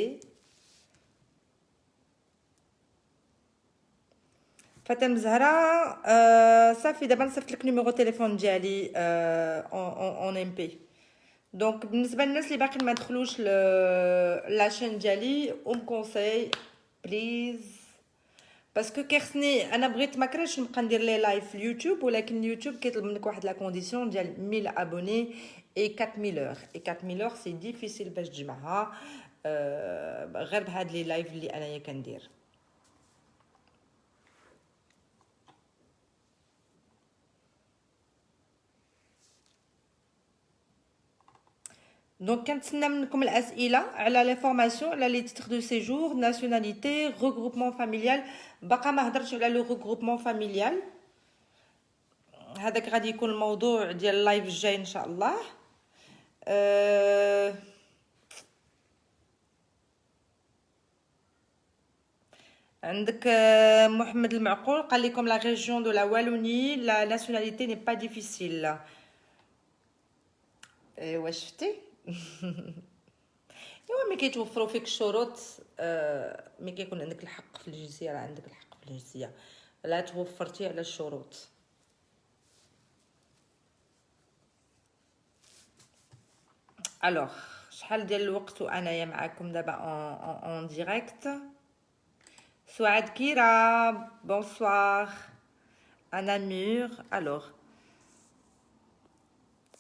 فاطمه زهره صافي دابا نصيفط لك نيميرو تليفون ديالي اون ام بي. دونك بالنسبه للناس اللي باقي ما دخلوش لاشين ديالي كونساي بليز، باسكو كيخصني انا بغيت ما كرهتش نبقى ندير لي لايف في اليوتيوب، ولكن اليوتيوب كيطلب منك واحد لا كونديسيون ديال 1000 ابوني اي 4000 اور، اي 4000 اور سي ديفيسيل باش تجمعها غير بهاد لي لايف اللي انايا كندير. Donc, كنتسنى منكم الأسئلة على les formations على les titres de séjour, nationalité, regroupement familial. باقا ما هضرتش على le regroupement familial. هذاك غادي يكون الموضوع ديال اللايف الجاي ان شاء الله. عندك محمد المعقول قال لكم لا ريجيون دو لا والوني لا ناسيوناليتي ني با ديفيسيل. ايوا شفتي. ايوا ملي كيتوفروا فيك الشروط ملي كيكون عندك الحق في الجنسيه راه عندك الحق في الجنسيه، لا توفرتي على الشروط. الوغ شحال ديال الوقت وانايا معاكم دابا اون ديريكت. سعاد كيرا بونسوار. انا مير. الوغ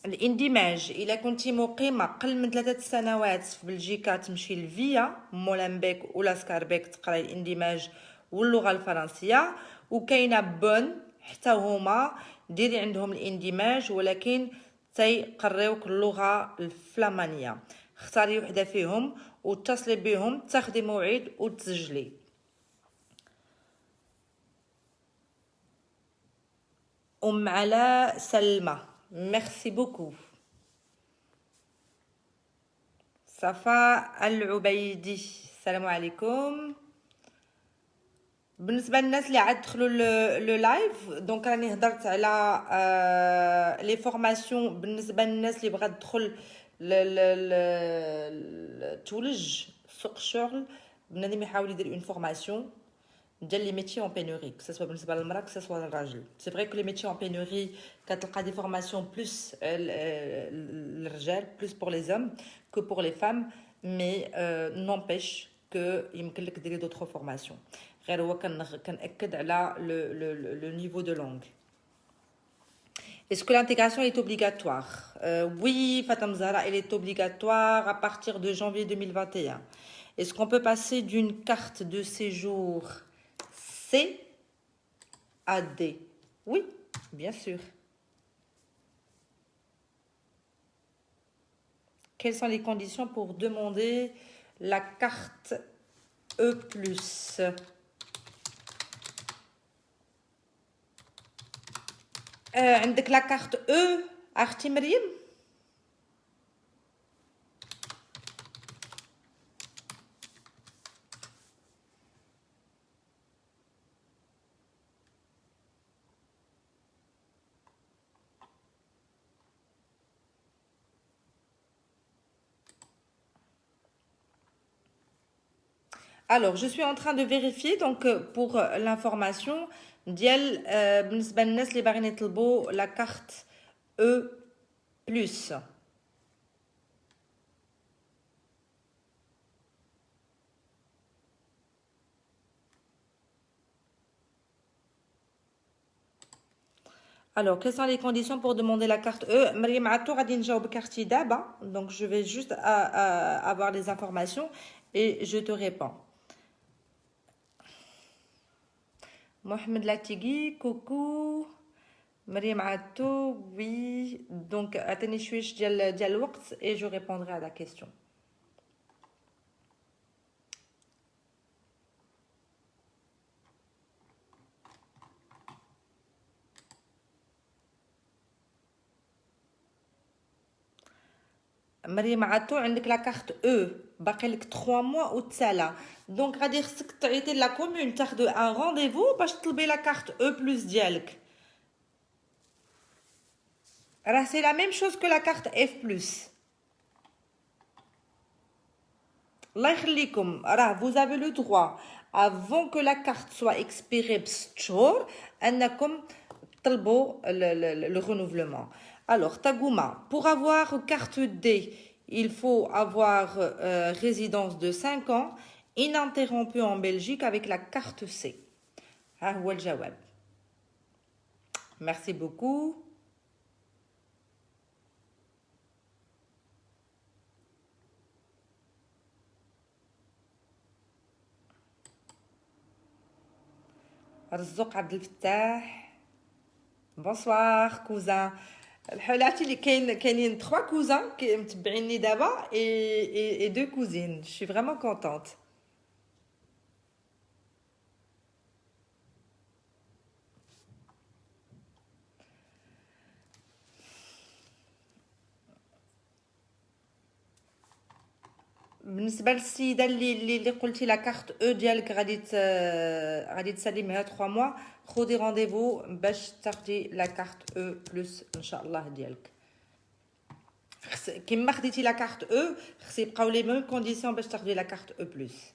الاندماج الا كنتي مقيمه قل من 3 سنوات في بلجيكا تمشي لفيا مولنبيك ولا سكاربيك تقراي الاندماج واللغه الفرنسيه، وكاينه بون حتى هما ديري عندهم الاندماج ولكن تيقريوك اللغه الفلامانيه. اختاري وحده فيهم واتصلي بهم تاخدي موعد وتسجلي. علاء سلمى ميرسي بوكو. صفاء العبيدي السلام عليكم. بالنسبه للناس اللي عاد دخلوا لو لايف دونك راني هضرت على لي فورماسيون بالنسبه للناس اللي بغات تدخل تولج سوق الشغل. بنادم يحاول يدير اون فورماسيون ديال لي ميتي اون بينوري كسوا بالنسبه للمراه كسوا للراجل. سي فري كو لي ميتي اون بينوري كتلقى دي فورماسيون بلوس للرجال بلوس بور لي زوم كو بور لي فام مي نومبيش كو يمكن لك ديري دوطخ فورماسيون. غير هو كنأكد على لو نيفو دو لونغ. Est-ce que l'intégration est obligatoire? Oui, Fatam Zahra, elle est obligatoire à partir de janvier 2021. Est-ce qu'on peut passer d'une carte de séjour C à D? Oui, bien sûr. Quelles sont les conditions pour demander la carte E+? عندك لا كارت او اختي مريم. Alors, je suis en train de vérifier donc pour l'information ديال بالنسبه للناس اللي باغيين يطلبوا لا كارت او بلس. Alors, quelles sont les conditions pour demander la carte E? Mariam Atto غادي نجاوبك اختي دابا. Donc je vais juste avoir les informations et je te réponds. Mohamed Latigui, coucou. Mariam Atto, oui. Donc attendez شويش ديال الوقت et je répondrai à la question. مريم عاتو عندك لا كارت او باقي لك 3 موا وتسالى دونك غادي خصك تعيطي لا كومون تاخذوا ان رونديفو باش تطلبي لا كارت او بلس ديالك. راه سي لا ميم شوز كو لا كارت اف بلس. الله يخليكم راه vous avez le droit avant que la carte soit expirée ب6 شهور انكم تطلبوا le renouvellement. Alors, Tagouma, pour avoir carte D, il faut avoir résidence de 5 ans, ininterrompue en Belgique avec la carte C. Ah, هو الجواب. Merci beaucoup. رزق عبد الفتاح. Bonsoir, cousin. الحالات اللي كاينين 3 cousins qui متبعيني دابا et 2 cousines. Je suis vraiment contente. بالنسبه للسيده اللي قلتي لا كارت او ديالك غادي تسلميها 3 موا. خدي رونديفو باش تاخدي لا كارت او بلس ان شاء الله ديالك. كيما خديتي لا كارت او خص يبقاو لي ميم كونديسيون باش تاخدي لا كارت او بلس.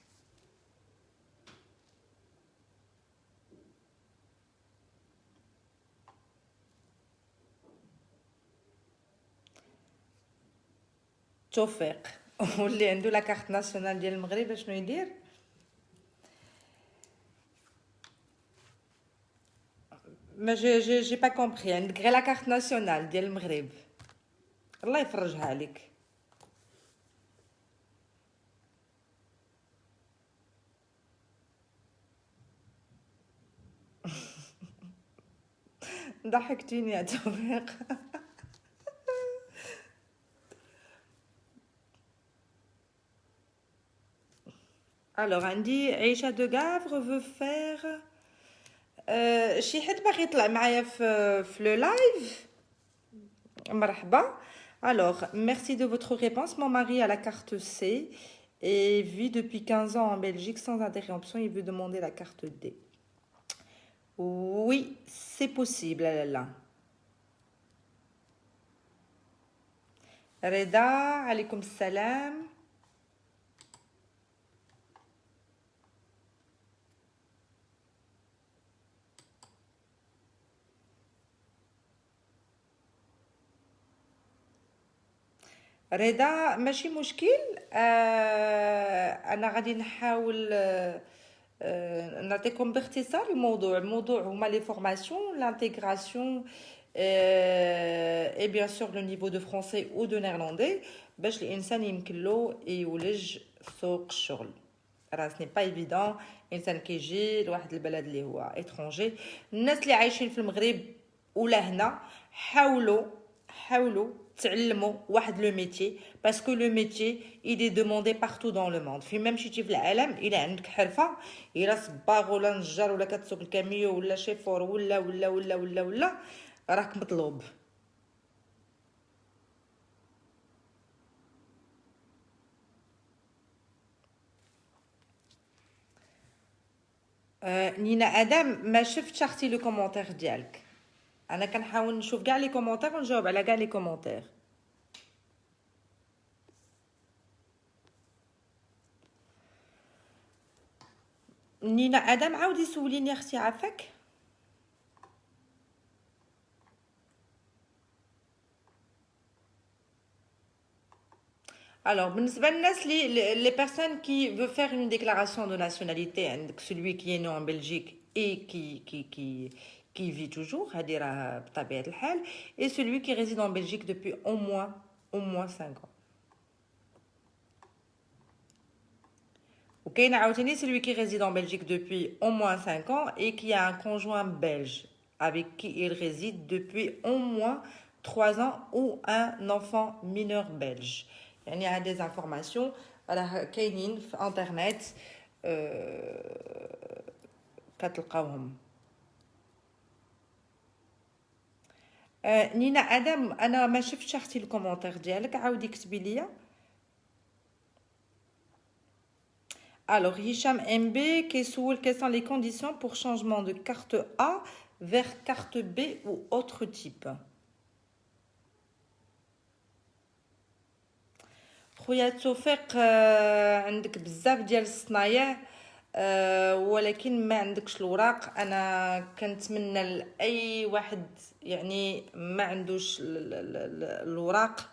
توفيق واللي عنده لا كارت ناسيونال ديال المغرب شنو يدير؟ ما جي با كومبري. عندك غير لا كارت ناسيونال ديال المغرب. الله يفرجها عليك. ضحكتيني يا توفيق. Alors عندي عيشة دو غافر veut faire شي حد باغي يطلع معايا في لو لايف. مرحبا. Alors, merci de votre réponse. Mon mari a la carte C et vit depuis 15 ans en Belgique sans interruption. Il veut demander la carte D. Oui, c'est possible, là. Reda, alaykoum salam. رضا ماشي مشكل. انا غادي نحاول نعطيكم باختصار الموضوع هما لي فورماسيون لانتيغراسيون et bien sûr le niveau de français ou de néerlandais باش الانسان يمكن له يولج سوق الشغل. راه سني با ايفيدون انسان كيجي لواحد البلد اللي هو اترونجي. الناس اللي عايشين في المغرب ولا هنا حاولوا تعلموا واحد لو ميتي باسكو لو ميتي il est demandé partout dans le monde. في même شيتي في العالم الا عندك حرفه الا صباغ ولا نجار ولا كتسوق الكاميو ولا شيفور ولا راك مطلوب. نينا ادم ما شفتش اختي لو كومونتير ديالك. انا كنحاول نشوف كاع لي كومونتير ونجاوب على كاع لي كومونتير. نينا ادم عاودي سوليني اختي عافاك. Alors, بالنسبة للناس les personnes qui veulent faire une déclaration de nationalité, عندك celui qui est né en Belgique et qui vit toujours, هذه راه بطبيعة الحال, et celui qui réside en Belgique depuis au moins 5 ans. وكاين عاوتاني celui qui réside en Belgique depuis au moins 5 ans et qui a un conjoint belge avec qui il réside depuis au moins 3 ans ou un enfant mineur belge. يعني هاد دي انفورماسيون راه كاينين في انترنت كتلقاوهم. نينا ادم انا ما شفتش اختي الكومونتير ديالك عاودي كتبي ليا. Alors Hicham MB كيسول quelles sont les conditions pour changement de carte A vers carte B ou autre type. خويا توفيق عندك بزاف ديال الصنايع ولكن ما عندكش الوراق. انا كنتمنى لاي واحد يعني ما عندوش الوراق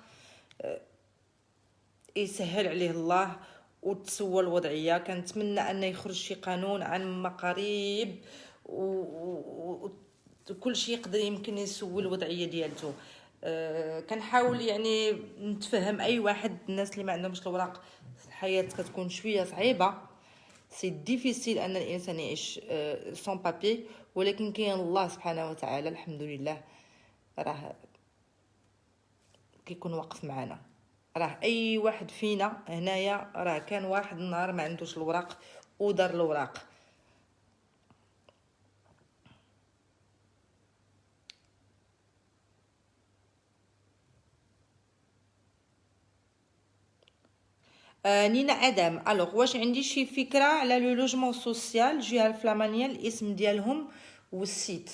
يسهل عليه الله وتسوى الوضعيه. كنتمنى ان يخرج شي قانون عن قريب وكل شيء يقدر يمكن يسوي الوضعيه ديالته. كنحاول يعني نتفهم اي واحد. الناس اللي ما عندهمش الوراق الحياه كتكون شويه صعيبه. سي ديفيسيل ان الانسان يعيش سون بابي ولكن كاين الله سبحانه وتعالى الحمد لله راه كيكون واقف معنا. راه اي واحد فينا هنايا راه كان واحد النهار ما عندوش الوراق ودار الوراق. نينا ادم الوغ واش عندي شي فكره على لو لوجمون سوسيال جي الفلامانيه الاسم ديالهم والسيت.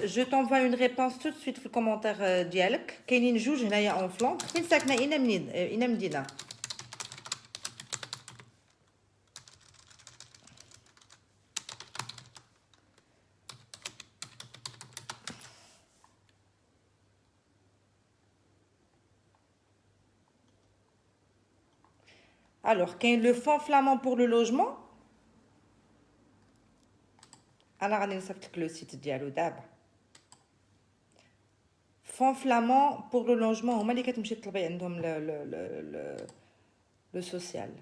جو t'envoie une réponse tout de suite في الكومونتير ديالك. كاينين جوج هنايا اون فلوندر. فين ساكنه؟ اين مدينه؟ الوغ كاين لو فون فلامون بور لو لوجمون. انا غادي نصيفط لك لو سيت ديالو دابا. فون فلامون بور لو لوجمون هما اللي كتمشي تطلبي عندهم لو سوسيال.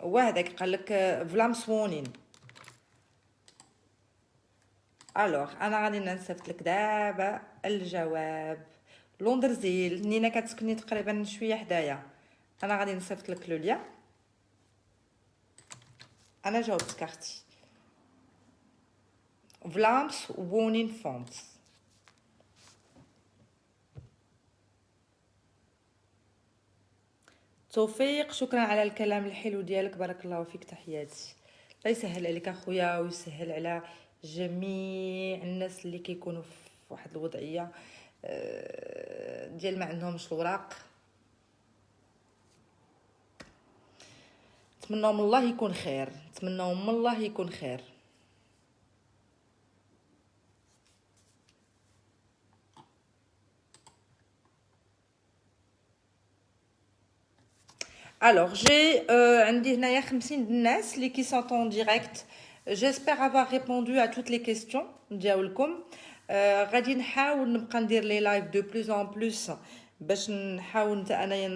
هذاك قال لك فلام سوونين. الوغ انا غادي نصيفط لك دابا الجواب. لوندرزيل نينا كتسكني تقريبا شويه حدايا. انا غادي نصيفط لك لو ليا. انا جاوبت كارتي فلامس وونين فونتس. توفيق شكرا على الكلام الحلو ديالك، بارك الله فيك، تحياتي. الله يسهل عليك اخويا ويسهل على جميع الناس اللي كيكونوا في واحد الوضعيه ديال ما عندهمش الوراق. نتمنى من الله يكون خير، نتمنى من الله يكون خير. Alors, j'ai عندي هنايا 50 الناس اللي كي sont en direct. J'espère avoir répondu à toutes les questions ديالكم. غادي نحاول نبقى ندير لي لايف دو بلوس ان بلوس باش نحاول نتا انايا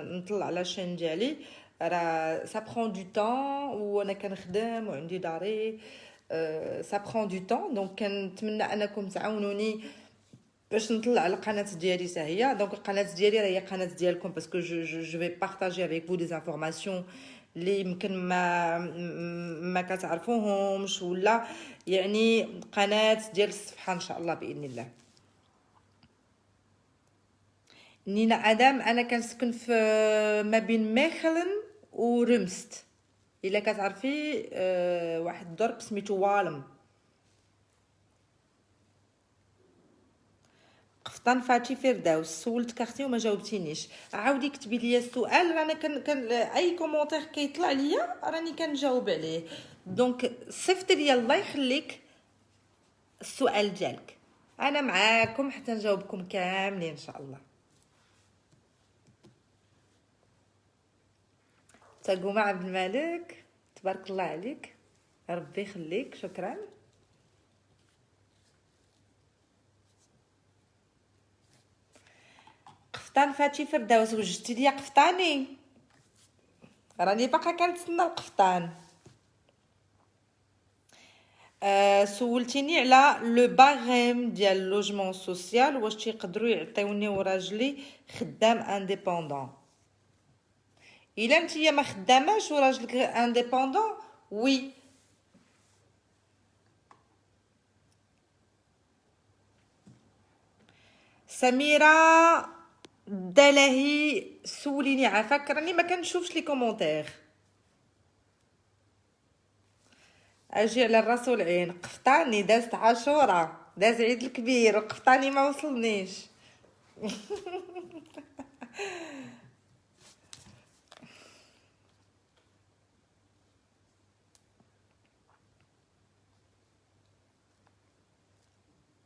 نطلع على الشين ديالي. راه سا برون دو طون وانا كنخدم وعندي داري. سا برون دو طون دونك كنتمنى انكم تعاونوني باش نطلع على القناه ديالي حتى هي. دونك القناه ديالي راه هي قناه ديالكم باسكو جو في بارطاجي افيك فو دي انفورماسيون اللي يمكن ما كتعرفوهمش، ولا يعني قناه ديال الصفحه ان شاء الله باذن الله. نينا ادم انا كنسكن في ما بين ميخلن ورمست. الا كتعرفي واحد الدرب سميتو والم. قفطان فاتي فردوس سولتك اختي وما جاوبتينيش. عاودي كتبي لي السؤال، رانا كان اي كومونتير كيطلع ليا راني كنجاوب عليه. دونك صيفط لي الله يخليك السؤال ديالك، انا معاكم حتى نجاوبكم كاملين ان شاء الله. تقوم عبد الملك تبارك الله عليك، ربي يخليك، شكرا. قفطان فاتي فردوس وجدتي ليا قفطاني، راني باقا كنتسنى القفطان. سولتيني على لو باغيم ديال اللوجمون سوسيال، واش تيقدروا يعطيوني وراجلي خدام انديبوندون. الا نتيا ما خداماش وراجلك انديبوندون وي. سميره دلهي سوليني عافاك، راني ما كنشوفش لي كومونتير. اجي على الراس والعين. قفطاني دازت عاشوره، داز عيد الكبير وقفطاني ما وصلنيش.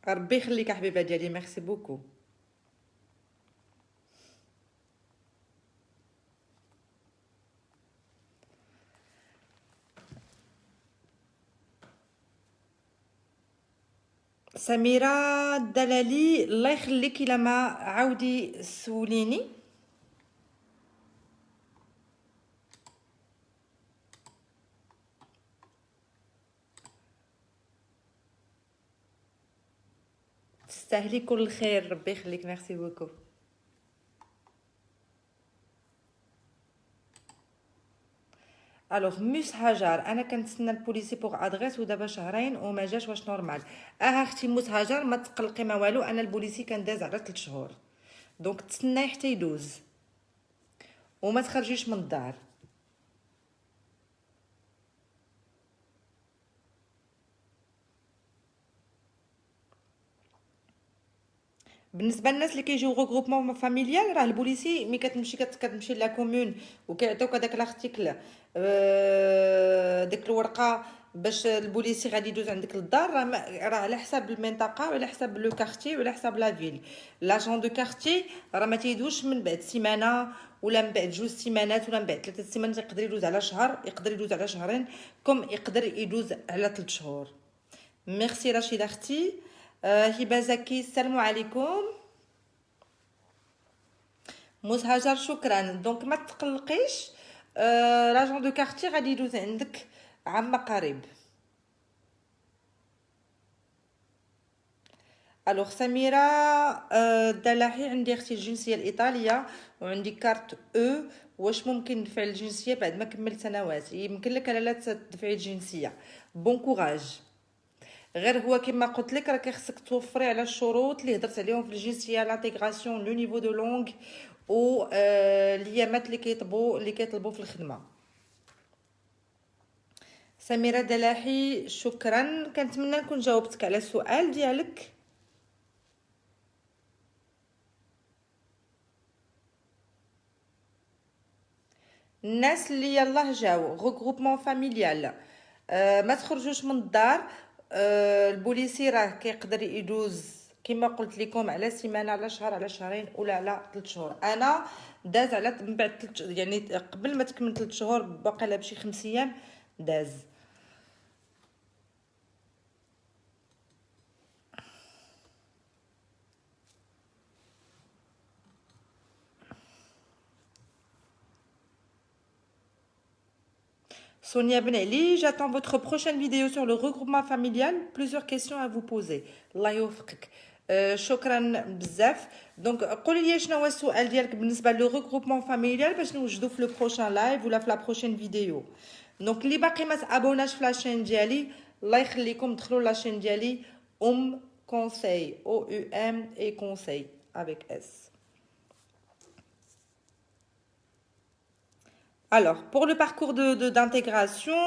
ربي يخليك حبيبه ديالي، ميرسي بوكو. سميره الدلالي الله يخليك، الا ما عاودي سوليني. تستاهلي كل خير ربي يخليك ميرسي بوكو الوغ ميس هاجر انا كنتسنى البوليسي بوغ ادريس ودابا شهرين وما جاش واش نورمال اختي موس هاجر ما تقلقي ما والو انا البوليسي كان داز على 3 شهور دونك تسناي حتى يدوز وما تخرجيش من الدار بالنسبه للناس اللي كيجيو غروبمون فاميليال راه البوليسي ملي كتمشي لا كومون وكيعطيوك هذاك لارتيكل ديك الورقه باش البوليسي غادي يدوز عندك للدار راه على حساب المنطقه وعلى حساب لو كارتي وعلى حساب لا فيل لاجون دو كارتي راه ما تيدوش من بعد سيمانه ولا من بعد 2 سيمانات ولا من بعد 3 سيمانات يقدر يدوز على شهر يقدر يدوز على شهرين كوم يقدر يدوز على 3 شهور ميرسي رشيده اختي هبه زكي السلام عليكم موس هاجر شكرا دونك ما تقلقيش لاجون دو كارتي غادي يدوز عندك عما قريب الوغ سميره الدلاحي عندي اختي الجنسيه الايطاليه وعندي كارت او واش ممكن ندفع الجنسيه بعد ما كملت سنوات يمكن لك لا تدفعي الجنسيه بون كوراج غير هو كما قلت لك راكي خصك توفري على الشروط اللي هضرت عليهم في الجنسيه لانتيغراسيون لو نيفو دو لونغ و الايامات اللي كيطلبوا في الخدمه سميره دلاحي شكرا كنتمنى نكون جاوبتك على السؤال ديالك الناس اللي يلاه جاو غروبمون فاميليال ما تخرجوش من الدار البوليسي راه كيقدر يدوز كما قلت لكم على سيمانه على شهر على شهرين ولا على 3 شهور انا داز على من بعد 3 يعني قبل ما تكمل 3 شهور باقي لها بشي 5 ايام داز Sonia Benelli, j'attends votre prochaine vidéo sur le regroupement familial. Plusieurs questions à vous poser. الله يوفقك. شكرا بزاف. دونك قولي لي شنو هو السؤال ديالك بالنسبه لو regroupement familial باش نوجدو في لو بروشان لايف ولا في لا بروشين فيديو. دونك اللي باقي ما تابوناش في لاشين ديالي الله يخليكم دخلوا لاشين ديالي conseil او يو ام اي conseil avec s. Alors, pour le parcours d'intégration,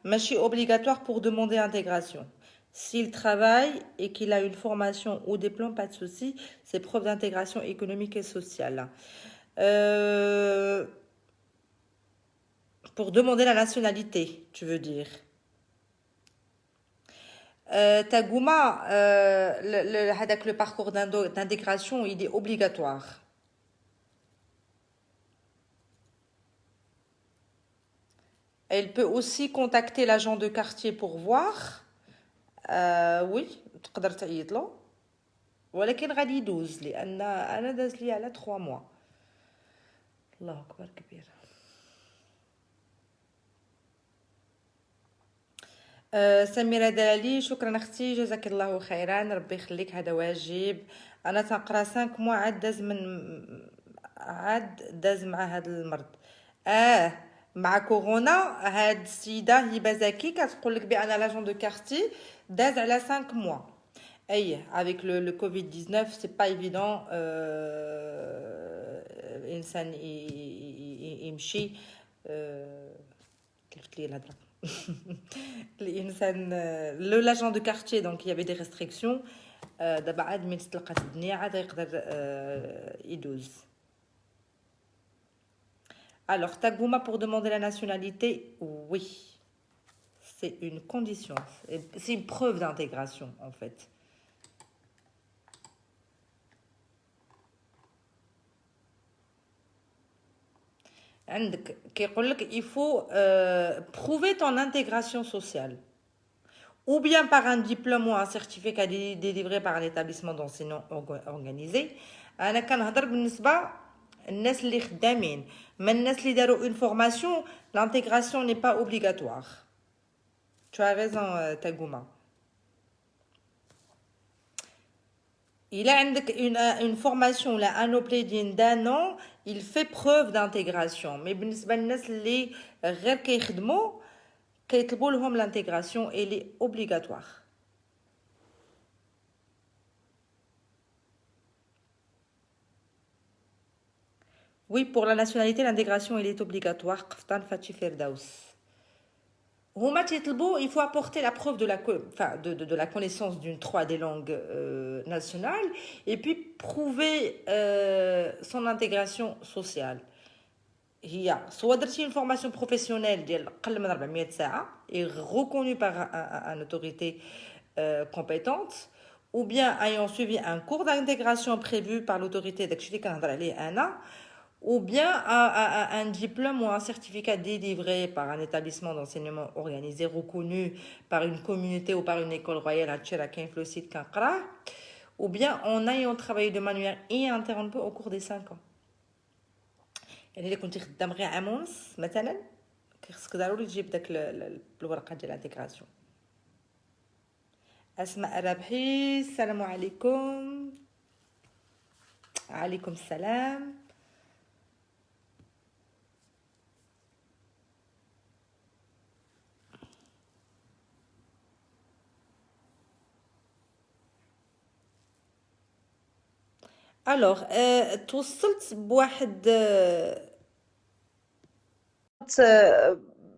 je suis obligatoire pour demander intégration. S'il travaille et qu'il a une formation ou diplôme, pas de souci, c'est preuve d'intégration économique et sociale. Pour demander la nationalité, tu veux dire. Tagouma, le parcours d'intégration, il est obligatoire. Elle peut aussi contacter l'agent de quartier pour voir. Oui, تقدر تعيط له ولكن غادي يدوز لان انا داز لي على 3 موا. الله اكبر كبير. سميره دالي شكرا اختي جزاك الله خيرا ربي يخليك هذا واجب انا تنقرا 5 موا عاد داز مع هذا المرض مع كورونا هاد السيده هبه زكي كتقول لك بان لاجون دو كارتي داز على 5 موا اي avec le Covid-19 c'est pas évident الانسان يمشي كيفت لي الهضره الانسان لو لاجون دو كارتي دونك il y avait des restrictions دابا عاد من تلقات الدنيا عاد يقدر يدوز. Alors, Tagouma, pour demander la nationalité, oui. C'est une condition. C'est une preuve d'intégration, en fait. Il faut prouver ton intégration sociale. Ou bien par un diplôme ou un certificat délivré par un établissement d'enseignement organisé. أنا كنهضر بالنسبة الناس اللي خدامين ما الناس اللي داروا une formation l'intégration n'est pas obligatoire. Tu as raison Tagouma. il a une formation, là, un oplédien d'un an, il fait preuve d'intégration. Mais بالنسبة للناس اللي غير كيخدموا كيطلبوا لهم l'intégration, elle est obligatoire. Oui, pour la nationalité, l'intégration, elle est obligatoire. قفطان فاتشي فردوس. هما تيطلبوا, il faut apporter la preuve de la connaissance d'une 3 des langues nationales et puis prouver son intégration sociale. هي soit درتي une formation professionnelle ديال أقل من 400 ساعة et reconnue par une autorité compétente, ou bien ayant suivi un cours d'intégration prévu par l'autorité داكشي اللي كنهضر عليه أنا, ou bien un diplôme ou un certificat délivré par un établissement d'enseignement organisé reconnu par une communauté ou par une école royale, هادشي راه كاين في le site كنقراه, ou bien en ayant travaillé de manière ininterrompue au cours des 5 ans. يعني الا كنتي خدام غير عام ونص مثلا خصك ضروري تجيب داك الورقه ديال الانتيغراسيون. اسماء ربحي السلام عليكم. عليكم السلام. الوغ توصلت بواحد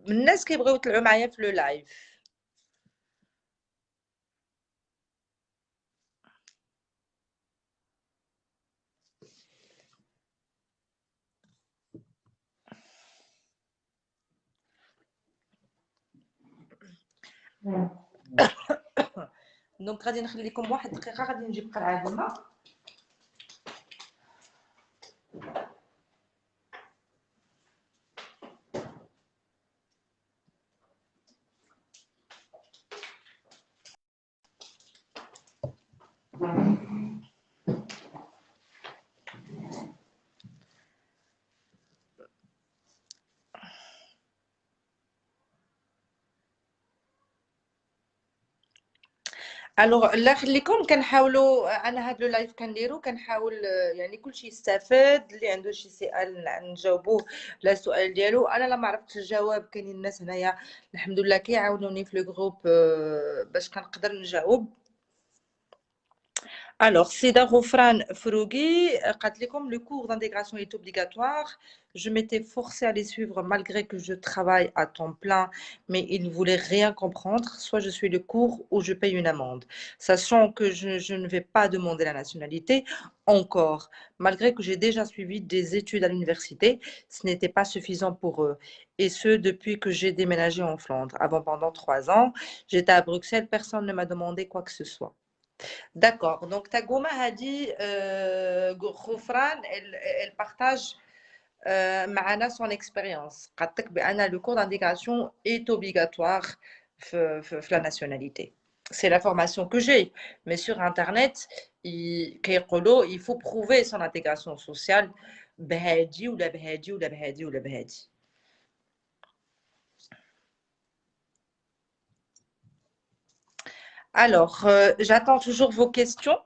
من الناس كيبغيو يطلعوا معايا في لو لايف. دونك غادي نخليكم واحد دقيقه, غادي نجيب قرعه الماء. الوغ الله يخليكم, كنحاولوا انا هاد لو لايف كنديرو, كنحاول يعني كلشي يستافد, اللي عنده شي سؤال نجاوبوه لا السؤال ديالو. انا لا ما عرفتش الجواب, كاينين الناس هنايا الحمد لله كيعاونوني في لو جروب باش كنقدر نجاوب. Alors, Seda Rofran Frougi, le cours d'intégration est obligatoire. Je m'étais forcée à les suivre malgré que je travaille à temps plein, mais ils ne voulaient rien comprendre. Soit je suis le cours ou je paye une amende. Sachant que je ne vais pas demander la nationalité encore, malgré que j'ai déjà suivi des études à l'université, ce n'était pas suffisant pour eux. Et ce, depuis que j'ai déménagé en Flandre. Avant, pendant 3 ans, j'étais à Bruxelles, personne ne m'a demandé quoi que ce soit. D'accord. Donc, Tagoma a dit, Khoufran, elle partage معنا son expérience. قالت لك بأن le cours d'intégration est obligatoire في la nationalité. C'est la formation que j'ai. Mais sur Internet, il faut prouver son intégration sociale بهادي ولا بهادي ولا بهادي ولا بهادي. Alors, j'attends toujours vos questions.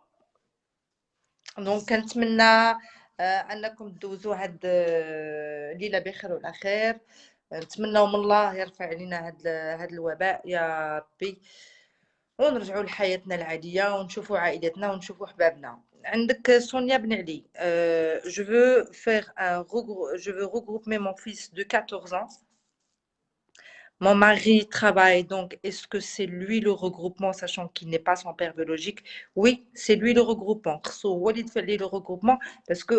دونك كنتمنى انكم تدوزوا هاد الليله بخير وعلى خير. نتمنوا من الله يرفع علينا هاد الوباء يا ربي, ونرجعوا لحياتنا العاديه ونشوفوا عائلتنا ونشوفوا حبابنا. عندك سونيا بن علي, je veux regrouper mon fils de 14 ans. Mon mari travaille, donc est-ce que c'est lui le regroupement, sachant qu'il n'est pas son père biologique? Oui, c'est lui le regroupement. Le regroupement parce que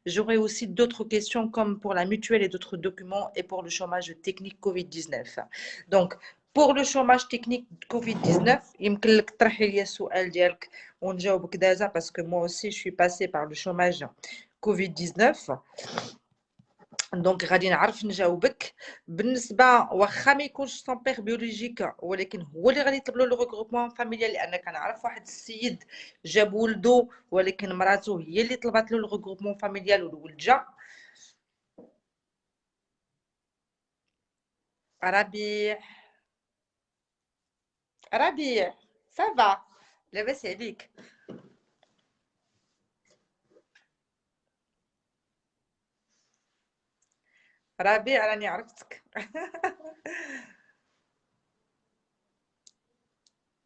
j'aurais aussi d'autres questions comme pour la mutuelle et d'autres documents et pour le chômage technique Covid-19. Donc, pour le chômage technique Covid-19, يمكن لك تطرحي لي السؤال ديالك ونجاوبك دازا parce que moi aussi je suis passée par le chômage Covid-19. دونك غادي نعرف نجاوبك. بالنسبه واخا ما يكونش سون بير بيولوجيك, ولكن هو اللي غادي يطلب له لو ريغروبمون فاميليال, لان كنعرف واحد السيد جاب ولدو ولكن مراته هي اللي طلبات له لو ريغروبمون فاميليال والولد جا. ربيع, ربيع, سافا لاباس عليك؟ ربيع راني عرفتك.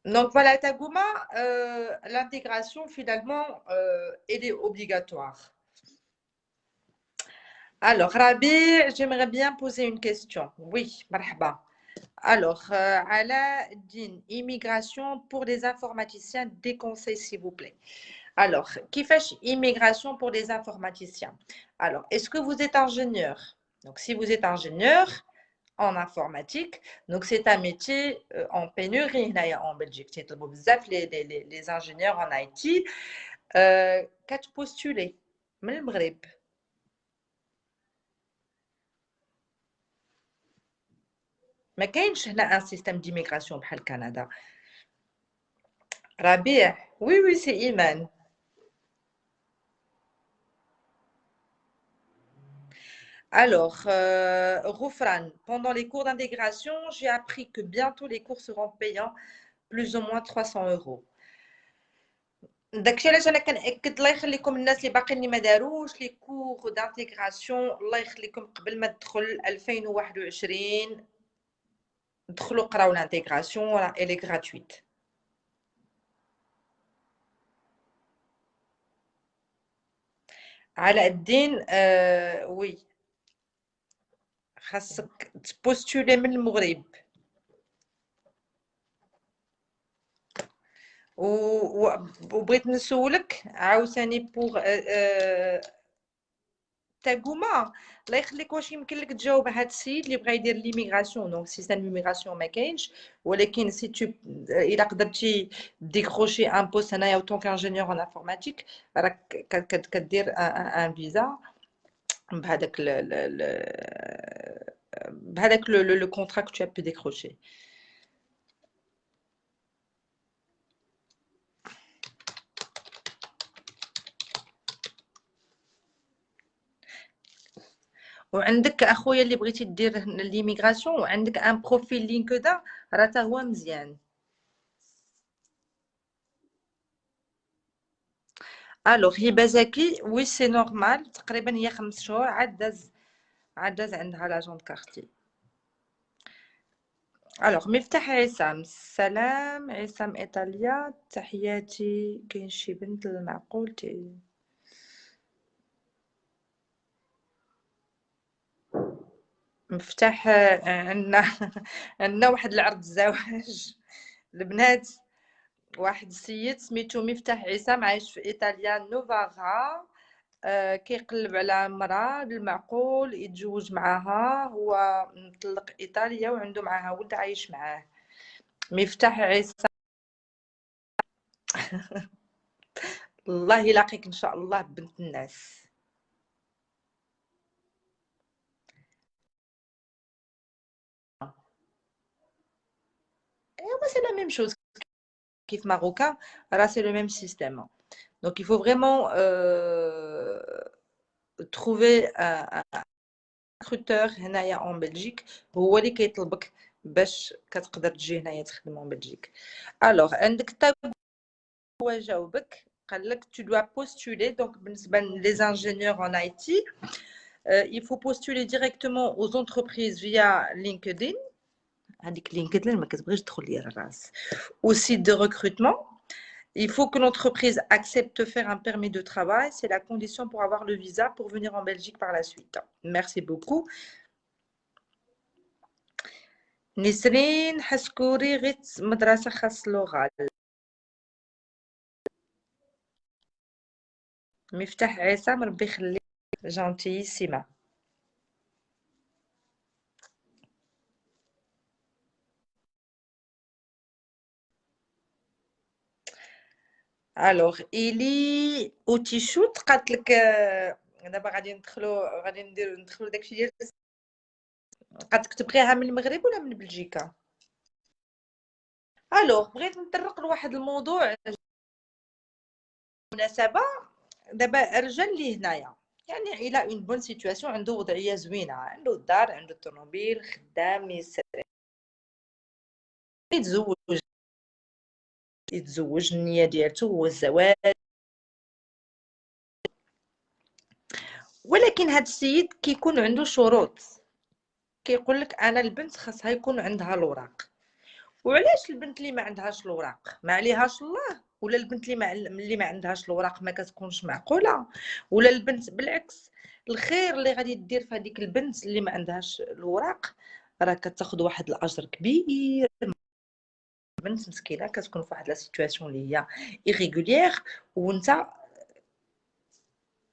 Donc voilà, Taguma, l'intégration finalement, elle est obligatoire. Alors, Rabi, j'aimerais bien poser une question. Oui, marhaba. Alors, Ala Din, immigration pour les informaticiens, des conseils s'il vous plaît. Alors, qui fait immigration pour les informaticiens? Alors, est-ce que vous êtes ingénieur? Donc, si vous êtes ingénieur en informatique, donc c'est un métier en pénurie là, en Belgique. C'est les ingénieurs en IT. Qu'as-tu postulé? من المغرب. ما كاينش هنا un système d'immigration بحال كندا. ربيع. Oui, oui, c'est Iman. Alors, Roufran, pendant les cours d'intégration, j'ai appris que bientôt les cours seront payants, plus ou moins 300 euros. داكشي علاش انا كنأكد الله يخليكم الناس اللي باقيين اللي ما داروش لي كور دانتيغراسيون، الله يخليكم قبل ما تدخل 2021 دخلوا قراو لانتيغراسيون راه الي غراتويت. علاء الدين وي خاصك تبوستولي من المغرب. وبغيت نسولك عاوتاني بوغ تاكوما، الله يخليك واش يمكن لك تجاوب هاد السيد اللي بغى يدير ليميغراسيون؟ دونك سيستم ليميغراسيون ما كاينش، ولكن سي تو الا قدرتي ديكروشي ان بوست هنايا اوتون كانجينيور ان انفورماتيك راك كدير ان فيزا بهذاك بهذاك لو كونترا كو tu as pu décrocher. وعندك اخويا اللي بغيتي دير ليميغراسيون وعندك ان بروفيل لينكدين راه حتى هو مزيان. الوغ هبه زكي وي سي نورمال، تقريبا هي 5 شهور عاد داز عندها لاجون كارتي. الوغ مفتاح عصام، السلام عصام ايطاليا، تحياتي. كاين شي بنت المعقول مفتاح عندنا عندنا واحد العرض الزواج البنات، واحد السيد سميتو مفتاح عصام عايش في ايطاليا نوفارا، كيقلب على مرأة بالمعقول يتزوج معاها، هو مطلق ايطاليا وعنده معاها ولد عايش معاه. مفتاح عصام الله يلاقيك ان شاء الله بنت الناس. ايوا سي لا ميم شوز كيف ماروكان، راه سي لو ميم سيستيم. دونك il faut vraiment trouver un recruteur هنايا en Belgique هو اللي كيطلبك باش كتقدر تجي هنايا تخدم en Belgique. alors عندك حتى هو جاوبك قال لك tu dois postuler. donc بالنسبه les ingénieurs en IT il faut postuler directement aux entreprises via LinkedIn. هذيك لينكدين ما كتبغيش تدخل ليا الراس. au site de recrutement. Il faut que l'entreprise accepte de faire un permis de travail. C'est la condition pour avoir le visa pour venir en Belgique par la suite. Merci beaucoup. نسرين حسكوري غيت مدرسة خاص لغة. مفتاح عصام ربي يخليك جانتيسيما. الوغ إيلي أوتيشوت قالت لك دابا غادي ندخلو داكشي ديال قالت لك تبغيها من المغرب ولا من بلجيكا؟ الوغ بغيت نطرق لواحد الموضوع مناسبة. دابا الرجال اللي هنايا يعني الى اون بون سيتوياسيون، عنده وضعيه زوينه، عنده الدار، عنده الطوموبيل، خدام، يتزوج يتزوج، النيه ديالته هو الزواج. ولكن هذا السيد كيكون عنده شروط، كيقول لك انا البنت خاصها يكون عندها الوراق. وعلاش البنت اللي ما عندهاش الوراق ما عليهاش الله؟ ولا البنت اللي ما عندهاش الوراق ما كتكونش معقوله؟ ولا البنت بالعكس، الخير اللي غادي دير في هذيك البنت اللي ما عندهاش الوراق راه كتاخذ واحد الاجر كبير. بنت مسكينه كتكون في واحد لا سيتوياسيون اللي هي ايريغولير، وانت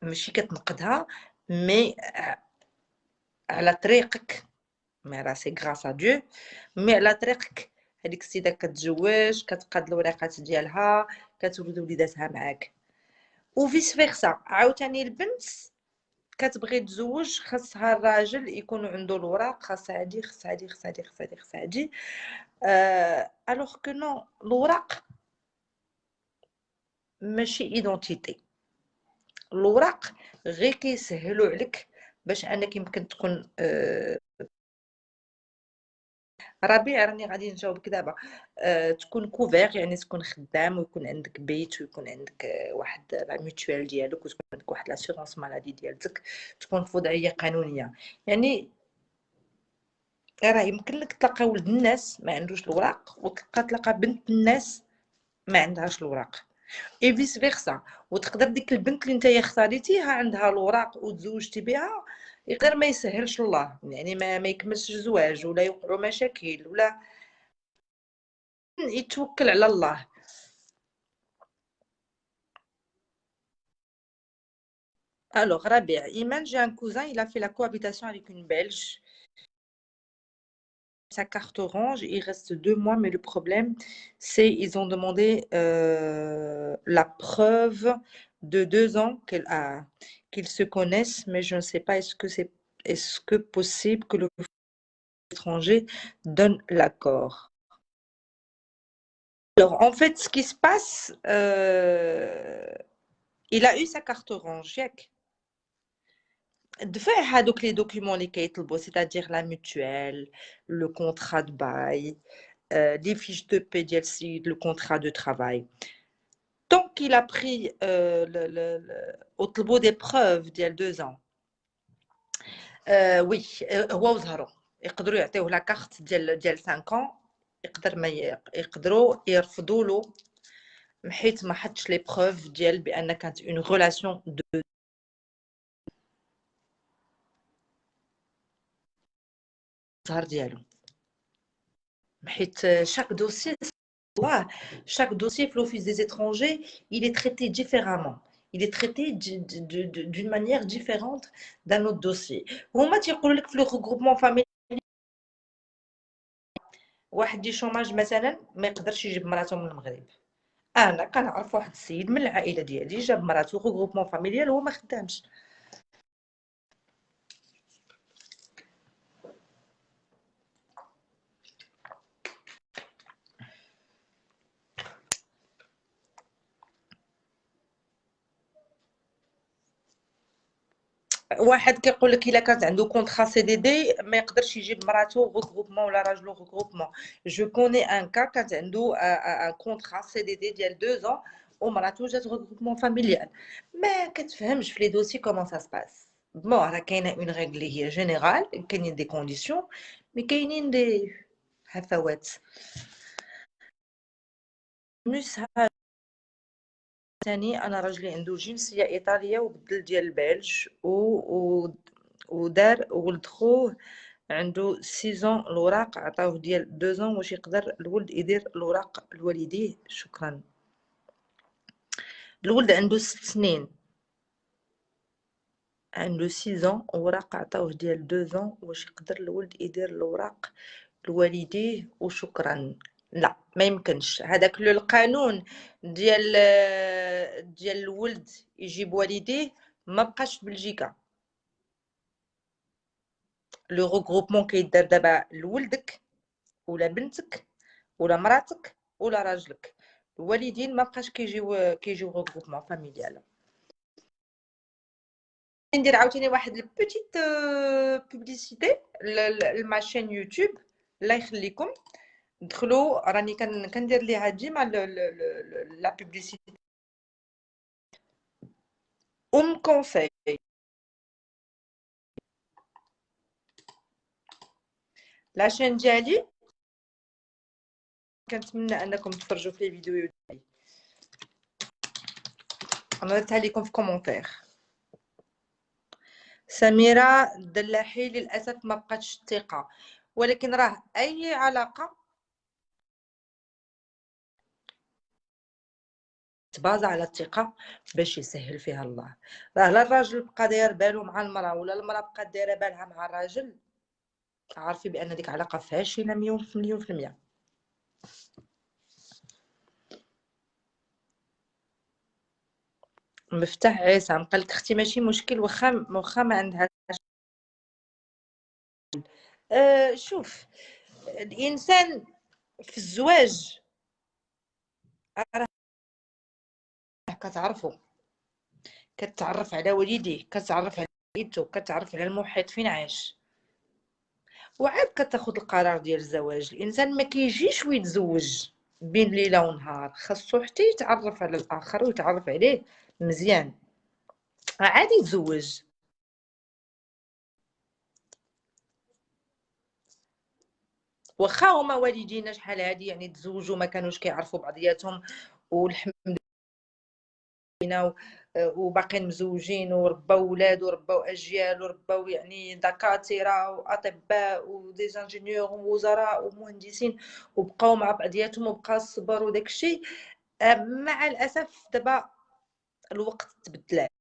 ماشي كتنقدها، مي على طريقك، مي راه سي غراس ا ديو، مي على طريقك هذيك السيده كتزوج، كتقاد الوريقات ديالها، كتولد وليداتها معاك. وفيس فيرسا عاوتاني البنت كتبغي تزوج، خاصها الراجل يكون عنده الوراق، خاص هادي خاص هادي خاص هادي خاص هادي خاص هادي. الوغ كو نو، الوراق ماشي ايدونتيتي. الوراق غير كيسهلوا عليك باش انك يمكن تكون ربيع. راني غادي نجاوبك دابا. تكون كوفير يعني تكون خدام، ويكون عندك بيت، ويكون عندك واحد لا ميتوال ديالك، وتكون عندك واحد لاسيغونس مالادي ديالتك، تكون في وضعيه قانونيه. يعني راه يمكن لك تلقى ولد الناس ما عندوش الوراق، وتلقى بنت الناس ما عندهاش الوراق، اي فيس فيرسا. وتقدر ديك البنت اللي نتايا اختاريتيها عندها الوراق وتزوجتي بها، يقدر ما يسهلش الله، يعني ما يكملش الزواج، ولا يوقعوا مشاكل، ولا يتوكل على الله. Alors, Rabia, Iman, j'ai un cousin, il a fait la cohabitation avec une Belge. Sa carte orange, il reste 2 mois, mais le problème, c'est ils ont demandé la preuve de 2 ans qu'ils se connaissent, mais je ne sais pas est-ce que possible que l'étranger donne l'accord. Alors, en fait, ce qui se passe, il a eu sa carte orange, ياك؟ دفع هادوك les documents اللي كيطلبوا، c'est-à-dire la mutuelle, le contrat de bail, les fiches de paie ديال السيد, le contrat de travail. Tant qu'il a pris وطلبوا des preuves ديال 2 ans. وي هو وزهرو يقدروا يعطيوه لا كارت ديال 5 ans، يقدر ما يقدروا يرفضوا له حيت ما حطش لي بروف ديال بان كانت اون ريلاسيون دو الزهر ديالو. حيت chaque dossier والله chaque dossier في l'office des étrangers il est traité différemment, il est traité d'une manière différente d'un autre dossier. هما تيقولوا لك في le regroupement familial واحد دي شوماج مثلا ما يقدرش يجيب مراته من المغرب. انا كنعرف واحد السيد من العائله ديالي جاب مراته regroupement familial وهو ما خدامش. واحد كيقول لك الا كانت عنده كونطرا سي دي دي ما يقدرش يجيب مراته غروبمون ولا راجلو غروبمون. جو كوني ان كا كانت عنده ان كونطرا سي دي دي ديال 2 ans ومراته جات غروبمون فاميليال. ما كتفهمش في لي دوسي كومون سا سباس. بون راه كاينه اون ريغل اللي هي جينيرال، كاينين دي كونديسيون، مي كاينين دي هفوات. مش ثاني انا راجلي عنده جنسيه ايطاليه وبدل ديال البلج ودار ولد خوه عنده 6 ans، الوراق عطاوه ديال 2 ans واش يقدر الولد يدير الوراق لوالديه؟ شكرا. الولد عنده 6 سنين، عنده 6 ans، وراق عطاوه ديال 2 ans واش يقدر الولد يدير الوراق لوالديه؟ وشكرا. لا ما يمكنش هذاك القانون ديال الولد يجيب والديه ما بقاش في بلجيكا. لو ريغروبمون كيدار دابا لولدك ولا بنتك ولا مراتك ولا راجلك، الوالدين ما بقاش كيجيو ريغروبمون فاميليال. ندير عاوتاني واحد البوتيت بوبليسيتي لما شين يوتيوب الله يخليكم. دخلوا راني كندير ليها ديما لا بوبليسيتي كونساي. لاشين ديالي كنتمنى انكم تفرجوا في الفيديو ديالي، انا درتها لكم في كومونتير. سميرة الدلاحي للاسف ما بقاتش الثقه، ولكن راه اي علاقه تبازا على الثقه باش يسهل فيها الله. راه لا الراجل بقى داير بالو مع المراه ولا المراه بقات دايره بالها مع الراجل، عارفي بان ديك علاقه فاشله مليون في المية. مفتاح عصام قال لك اختي ماشي مشكل واخا ما عندهاش. شوف، الانسان في الزواج راه كتعرفوا، كتعرف على والديه، كتعرف على عائلته، كتعرف على المحيط فين عايش، وعاد كتاخذ القرار ديال الزواج. الانسان ما كيجيش ويتزوج بين ليله ونهار، خاصو حتى يتعرف على الاخر ويتعرف عليه مزيان عاد يتزوج. واخا هما والدينا شحال هادي يعني تزوجوا ما كانوش كيعرفوا بعضياتهم، والحمد لله وباقيين مزوجين ورباو ولاد ورباو اجيال ورباو يعني دكاتره واطباء ودي زانجينيور ووزراء ومهندسين، وبقاو مع بعضياتهم وبقى الصبر وداك الشيء. مع الاسف دابا الوقت تبدلات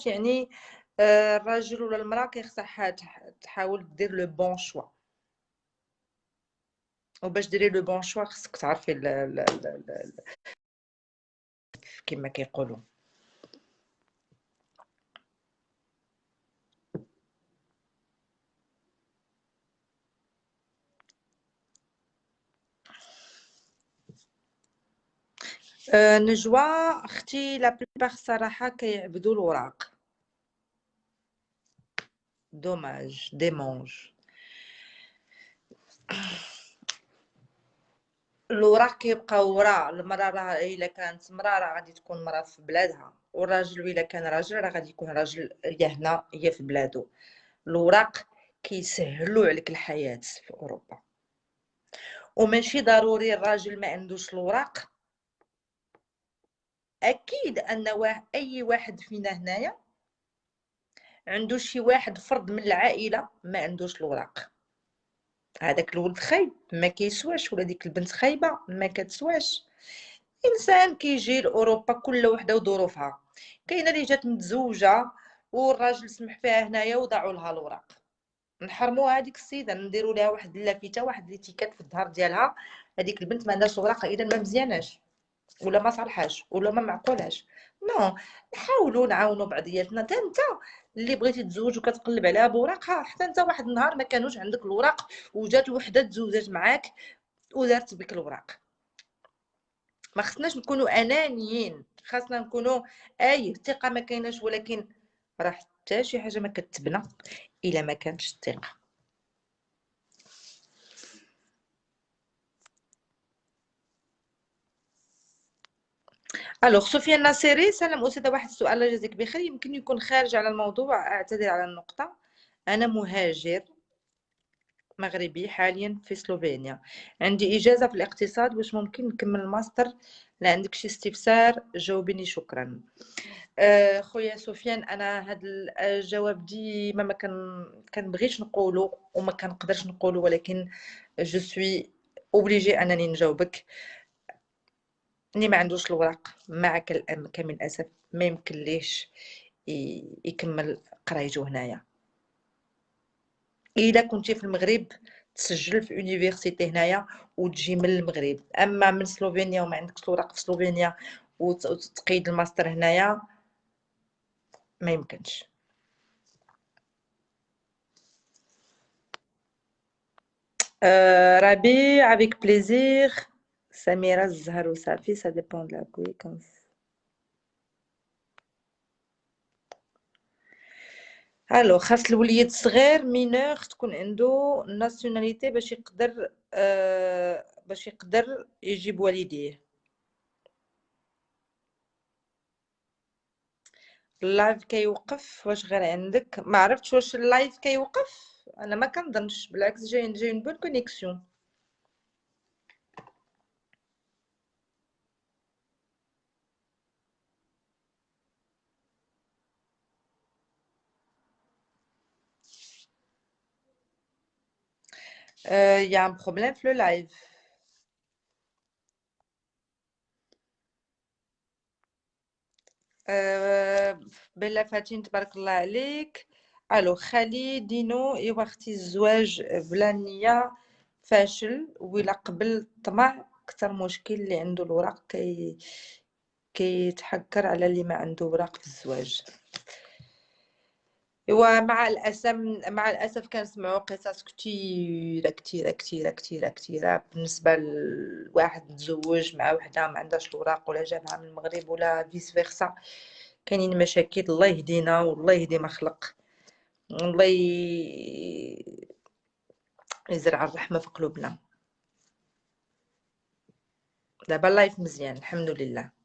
يعني الراجل ولا المراه كيخصها تحاول دير لو بون شوا، وباش ديري لو بون شوا خصك تعرفي كما كيقولوا. نجوى اختي لا بليبار الصراحه كيعبدوا الوراق، دوماج ديمونج. الوراق كيبقى وراء المراه، راه الا كانت مراه راه غادي تكون مراه في بلادها، والراجل الا كان راجل راه غادي يكون راجل يا هنا يا في بلادو. الوراق كيسهلوا عليك الحياه في اوروبا، وماشي ضروري الراجل ما عندوش الوراق. اكيد ان اي واحد فينا هنايا عنده شي واحد فرد من العائله ما عندوش الوراق. هذاك الولد خايب ما كيسواش، ولا ديك البنت خايبه ما كتسواش. انسان كيجي لاوروبا كل وحده وظروفها. كاينه اللي جات متزوجه والراجل سمح فيها هنايا وضاعوا لها الوراق، نحرموا هذيك السيده، نديروا لها واحد اللافته واحد ليتيكات في الظهر ديالها، هذيك البنت ما عندهاش الوراق اذا ما مزياناش ولا ما صالحاش ولا ما معقولاش. نو، نحاولوا نعاونوا بعضياتنا. حتى انت اللي بغيتي تزوج وكتقلب عليها بوراقها، حتى انت واحد النهار ما كانوش عندك الوراق وجات وحده تزوجت معاك ودارت بك الوراق. ما خصناش نكونوا انانيين، خاصنا نكونوا الثقه ما كايناش، ولكن راه حتى شي حاجه ما كتبنى الا ما كانتش الثقه. الوغ سفيان الناصري، سلام أستاذة، واحد السؤال الله يجازيك بخير، يمكن يكون خارج على الموضوع، أعتذر على النقطة. أنا مهاجر مغربي حاليا في سلوفينيا، عندي إجازة في الاقتصاد، واش ممكن نكمل الماستر؟ لا عندك شي استفسار جاوبيني شكرا. خويا سفيان، أنا هاد الجواب ديما ما كنبغيش نقولو وما كنقدرش نقولو، ولكن جو سوي اوبليجي انني نجاوبك. اللي ما عندوش الوراق مع كامل الاسف ما يمكن ليش يكمل قرايته هنايا. الا كنتي في المغرب تسجل في يونيفرسيتي هنايا وتجي من المغرب، اما من سلوفينيا وما عندكش الوراق في سلوفينيا وتقيد الماستر هنايا ما يمكنش. ربيع avec plaisir. سميرة الزهر وصافي ça dépend de la oui. الو خاص الوليد الصغير مينور تكون عنده ناسيوناليتي باش يقدر يجيب والديه. اللايف كيوقف واش غير عندك؟ ما عرفتش واش اللايف كيوقف، انا ما كنظنش، بالعكس جاي اون بون كونيكسيون. y a un problème في لو لايف. بلا فاتين تبارك الله عليك. الو خالي دينو ايوا اختي الزواج بلا نية فاشل، ولا قبل الطمع اكثر مشكل اللي عنده الوراق كيتحكر على اللي ما عنده وراق في الزواج. ايوا مع الاسف كنسمعوا قصص كتيره بالنسبه لواحد تزوج مع وحده ما عندهاش الوراق ولا جابها من المغرب ولا فيس فيرسا. كاينين مشاكل، الله يهدينا والله يهدي ما خلق. الله يزرع الرحمه في قلوبنا. دابا اللايف مزيان الحمد لله.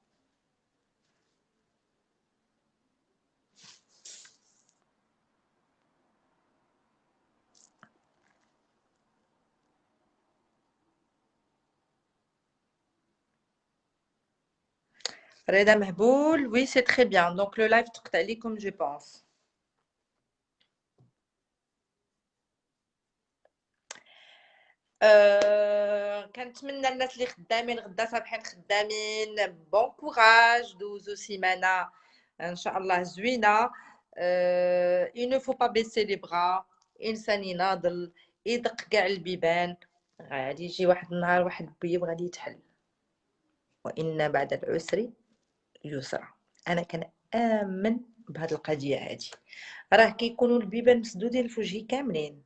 رضا مهبول وي سي تري بيان، دونك لو لايف تقطع ليكم جو بونس. كنتمنى الناس اللي خدامين غدا صابحين خدامين بون كوراج، دوزو سيمانه ان شاء الله زوينه. il ne faut pas baisser les bras، انسان يناضل يدق كاع البيبان، غادي يجي واحد النهار واحد البيب غادي يتحل، وان بعد العسر يسرا. انا كنآمن بهاد القضيه هادي. راه كيكونوا البيبان مسدودين في وجهي كاملين،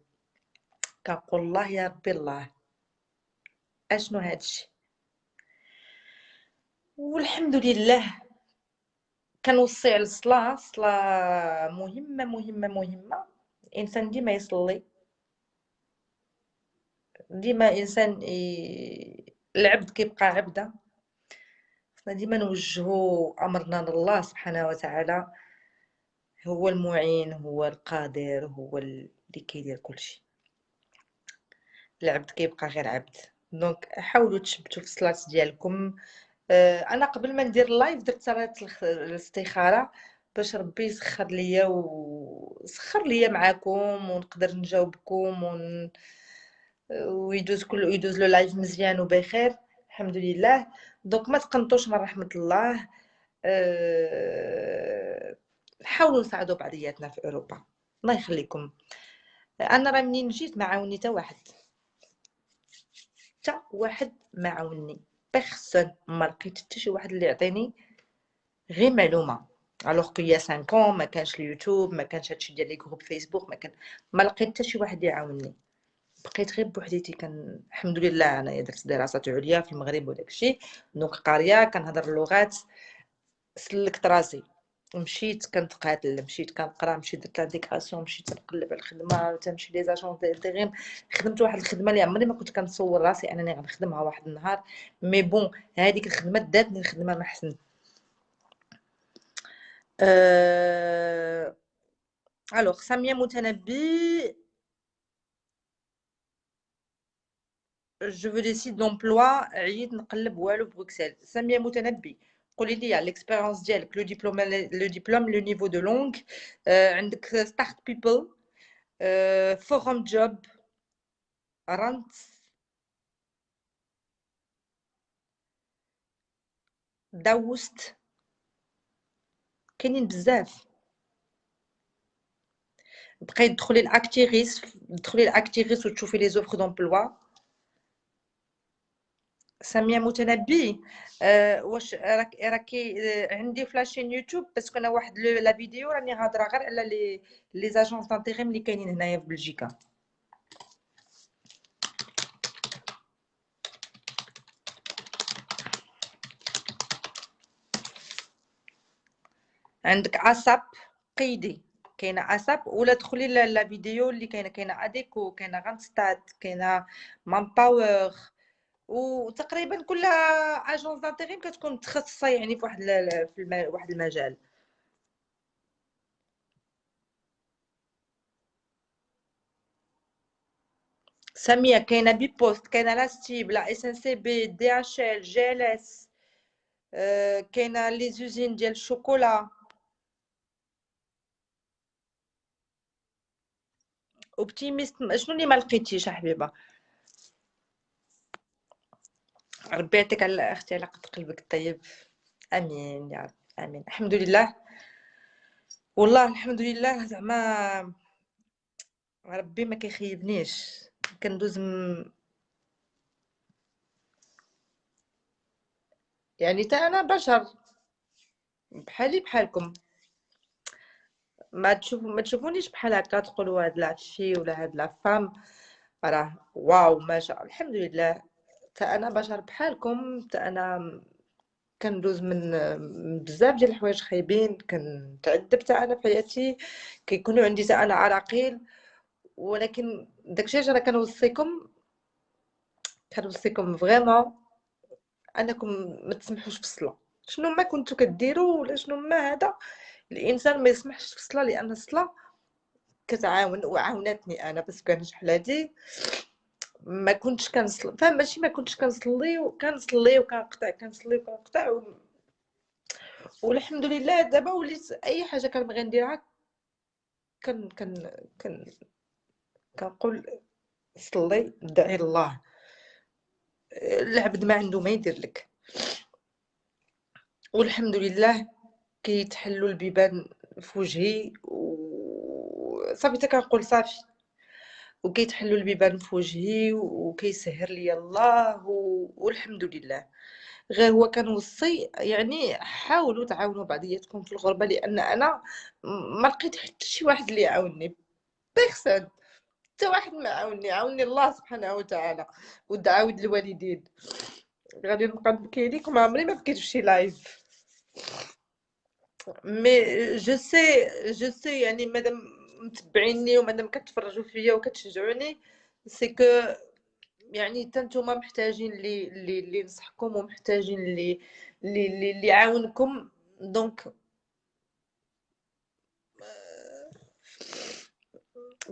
كنقول الله يا ربي الله اشنو هادشي، والحمد لله. كنوصي على الصلاة مهمة مهمة مهمة. الإنسان ديما يصلي، ديما إنسان العبد كيبقى عبدة. خصنا ديما نوجهو أمرنا لله سبحانه وتعالى، هو المعين هو القادر هو اللي كيدير كلشي. العبد كيبقى غير عبد. دونك حاولوا تشبتوا في الصلاة ديالكم. انا قبل ما ندير اللايف درت صلاه الاستخاره باش ربي يسخر ليا معاكم ونقدر نجاوبكم ويدوز لو لايف مزيان وبخير الحمد لله. دونك ما تقنطوش من رحمه الله. حاولوا نساعدوا بعضياتنا في اوروبا، الله يخليكم. انا راه منين جيت ما عاوني حتى واحد ما عاوني بيرسون، ما لقيت حتى شي واحد اللي يعطيني غير معلومه. الوغ كو يا 5 ما كانش اليوتيوب، ما كانش هادشي ديال لي جروب فيسبوك، ما لقيت حتى شي واحد يعاونني. بقيت غير بوحديتي. الحمد لله انايا درت دراسات عليا في المغرب وداكشي، دونك قاريه كنهضر اللغات، سلكت راسي. مشيت كنتقاتل، مشيت كنقرا، مشيت درت لانتيغراسيون، مشيت نقلب على الخدمه، تنمشي لي زاجونس ديال خدمت واحد الخدمه اللي عمري ما كنت كنصور راسي انني غنخدمها واحد النهار. مي بون هذيك الخدمه داتني الخدمه ما احسن. الوغ ساميه متنبي. جو فو دي سيت دومبلوا، عييت نقلب والو بروكسل. ساميه متنبي قولي لي على الاكسبيريونس ديالك، لو ديبلوم لو نيفو دو لونغ. عندك ستارت بيبل، فورم جوب، رانت، داوست، كاينين بزاف. بقاي دخلي لاكتيغيس وتشوفي لي زوفر دومبلوا. ساميه متنبي. واش راكي عندي فلاشين يوتيوب، باسكو انا واحد لا فيديو راني هضره غير على لي زاجونس دانتيغيم اللي كاينين هنايا في بلجيكا. عندك عصب قيدي، كاينه اساب، ولا دخلي لا فيديو اللي كاينه اديكو، كاينه غانستات، كاينه مان باور، وتقريبا كل اجونس دانتيغيم كتكون متخصصه يعني في واحد المجال. ساميه كاينه بي بوست، كاينه لا ستيب، لا اس ان سي بي، دي اش ال، جي ال اس، كاينه لي زوزين ديال الشوكولا. اوبتيميست شنو اللي ما لقيتيش حبيبه؟ ربي يعطيك على اختي على قد قلبك الطيب. امين يا رب، امين. الحمد لله، والله الحمد لله، زعما ربي ما كيخيبنيش. كندوز يعني تا انا بشر بحالي بحالكم. ما تشوفونيش بحال هكا تقولوا هاد لا شي ولا هاد لا فام، راه واو ما شاء الله الحمد لله. تا انا بشر بحالكم، تا انا كندوز من بزاف ديال الحوايج خايبين، كنتعذب تا انا في حياتي، كيكونوا عندي تا انا عراقيل. ولكن داكشي علاش انا كنوصيكم فريمون انكم ما تسمحوش في الصلاه. شنو ما كنتو كديروا ولا شنو ما هذا، الانسان ما يسمحش في الصلاه، لان الصلاه كتعاون وعاونتني انا بس كان شحال هادي ما كنتش كنصلي، فاهم؟ ماشي ما كنتش كنصلي، وكنصلي وكنقطع، كنصلي وكنقطع والحمد لله دابا وليت اي حاجه كنبغي نديرها كن كن كن كنقول صلي دعي الله، العبد ما عنده ما يدير لك. والحمد لله كيتحلوا البيبان في وجهي وصافي، حتى كنقول صافي، وكيتحلوا البيبان في وجهي وكيسهر لي الله والحمد لله. غير هو كنوصي يعني حاولوا تعاونوا بعضياتكم في الغربه، لان انا ما لقيت حتى شي واحد اللي يعاونني، بيرسون، حتى واحد ما عاونني الله سبحانه وتعالى. ودعاود الوالدين. غادي نبقى نبكي ليك، ما عمري ما بكيت في شي لايف. مي جو سي يعني مادام متبعيني ومادام كتفرجوا فيا وكتشجعوني، سي كو يعني حتى نتوما محتاجين اللي ينصحكم، ومحتاجين اللي يعاونكم. دونك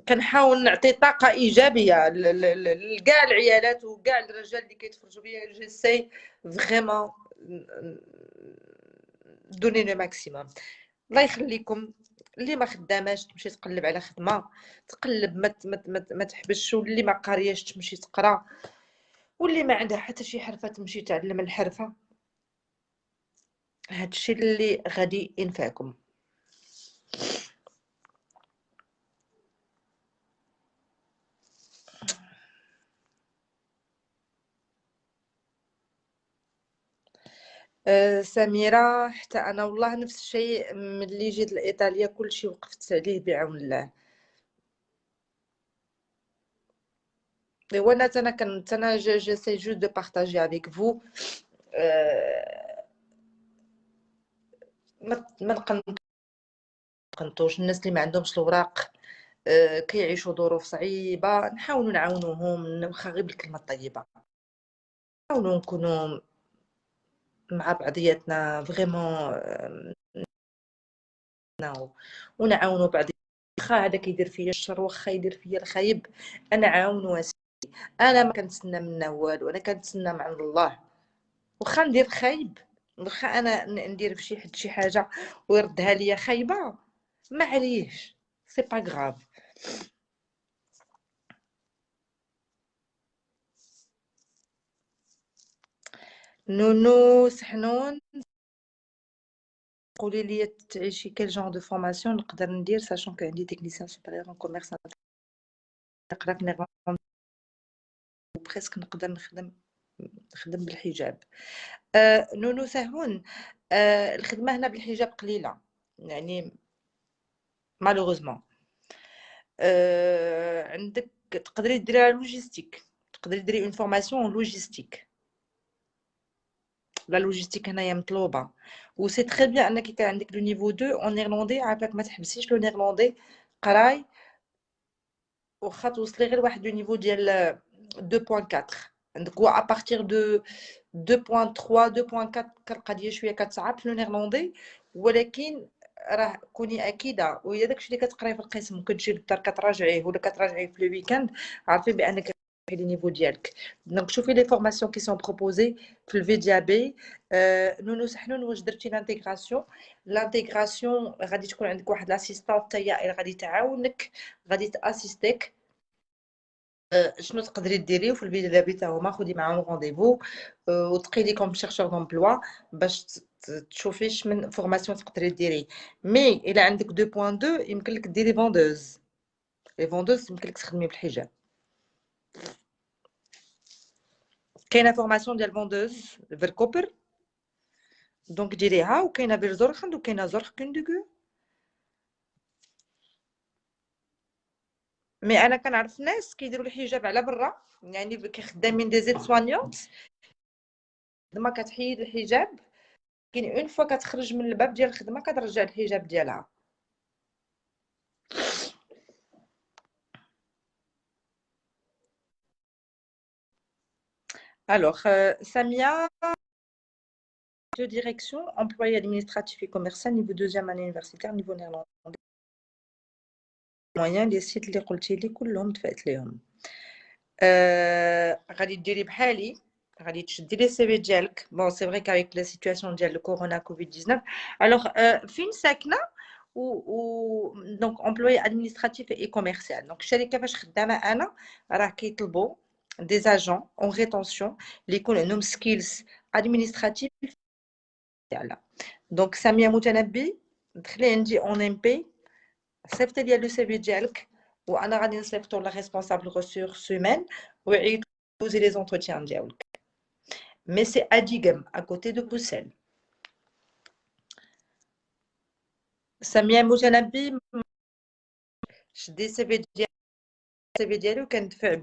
كنحاول نعطي طاقه ايجابيه لكاع العيالات وكاع الرجال اللي كيتفرجوا فيا. جو سي فريمون دوني لو ماكسيموم. الله يخليكم. اللي ما خداماش تمشي تقلب على خدمه، تقلب، ما تحبسش، واللي ما قارياش تمشي تقرا، واللي ما عندها حتى شي حرفه تمشي تعلم الحرفه. هادشي اللي غادي ينفعكم. سميرة، حتى أنا والله نفس الشيء، ملي جيت لإيطاليا كلشي وقفت عليه بعون الله. إوا أنا كنت أنا جيساي جوست دو بارطاجي افيك فو. ما نقنطوش الناس اللي ما عندهمش الوراق، كيعيشوا ظروف صعيبة، نحاولوا نعاونوهم، واخا غير بالكلمة الطيبة، نحاولوا نكونوا مع بعضياتنا فريمون، ونعاونوا بعضياتنا. واخا هذا كيدير فيا الشر، واخا يدير فيا الخايب، انا عاونو. انا ما كنتسنى منه والو، انا كنتسنى من عند الله. واخا ندير خايب، واخا انا ندير في شي حد شي حاجه ويردها ليا خايبه، ما عليش، سي با غراف. نونو سحنون، قولي لي تعيشي كيل جون دو فورماسيون نقدر ندير، ساشون كو عندي تكنيسيان سوبيريور ان كوميرس، نقرا في نيرلاند، بريسك نقدر نخدم بالحجاب. نونو سهون، الخدمه هنا بالحجاب قليله يعني مالوغوزمون. عندك تقدري ديري لوجيستيك، تقدري ديري اون فورماسيون لوجيستيك. لا لوجيستيك هنايا مطلوبه و سي تري بيان انك كان عندك لو نيفو 2 اون نيرلاندي، عافاك ما تحبسيش لو نيرلاندي قراي واخا توصلي غير واحد لو نيفو ديال 2.4 عندك هو ابارتير دو 2.3 2.4 كنلقى ديال شويه كتصعب في لو نيرلاندي، ولكن راه كوني اكيده وهي داكشي اللي كتقراي في القسم وكتجي للدار كتراجعيه ولا كتراجعيه في لو ويكاند، عارفي بانك لي نيفو ديالك. دونك شوفي لي فورماسيون كي سون بروبوزي في الفي دي بي. نونو حنون واش درتي لانتيغراسيون غادي تكون عندك واحد لاسيستانت حتى هي غادي تعاونك، غادي تاسيستيك شنو تقدري ديري في الفي دي بي تا هما خدي معاهم رونديفو وتقيدي كوم شيرشور دومبلوا باش تشوفي من فورماسيون تقدري ديري. مي الا عندك 2.2 يمكن لك ديري فوندوز، لي فوندوز يمكن لك تخدمي بالحجاب. كاينه فورماسيون ديال فوندوز فيركوبر دونك ديريها، وكاينه فيرزورخند وكاينه زورخ كوندوغو. مي انا كنعرف ناس كيديروا الحجاب على برا، يعني كخدامين دي زيت سوانيونت ما كتحيد الحجاب، كاين اون فوا كتخرج من الباب ديال الخدمه كترجع الحجاب ديالها. Alors, Samia, de direction, employé administratif et commercial, niveau deuxième année universitaire, niveau néerlandais. moyen les sites اللي قلتي لي كلهم دفعت ليهم. غادي ديري بحالي، غادي تشدي لي سي في ديالك. بون سي فري كافيك لا سيتوياسيون ديال الكورونا كوفيد 19. الوغ فين ساكنه و دونك امبلوي ادمنستراتيف اي كوميرسيال. دونك الشركه فاش خدامه انا راه كيطلبوا دي اجون اون ريتونسيون اللي يكون عندهم سكيلز ادمنستراتيف تاعنا. دونك ساميه متنبي دخلي عندي اون ام بي، صيفطي لي لو سي في ديالك وانا غادي نصيفطو لا ريسبونسابل ريسورس هيومان ويعيطوا بوزي لي زونتروتيان ديالك. مي سي اديغم ا كوتي دو بوسل. ساميه متنبي شدي سي في ديالي، السي في ديالي وكندفع.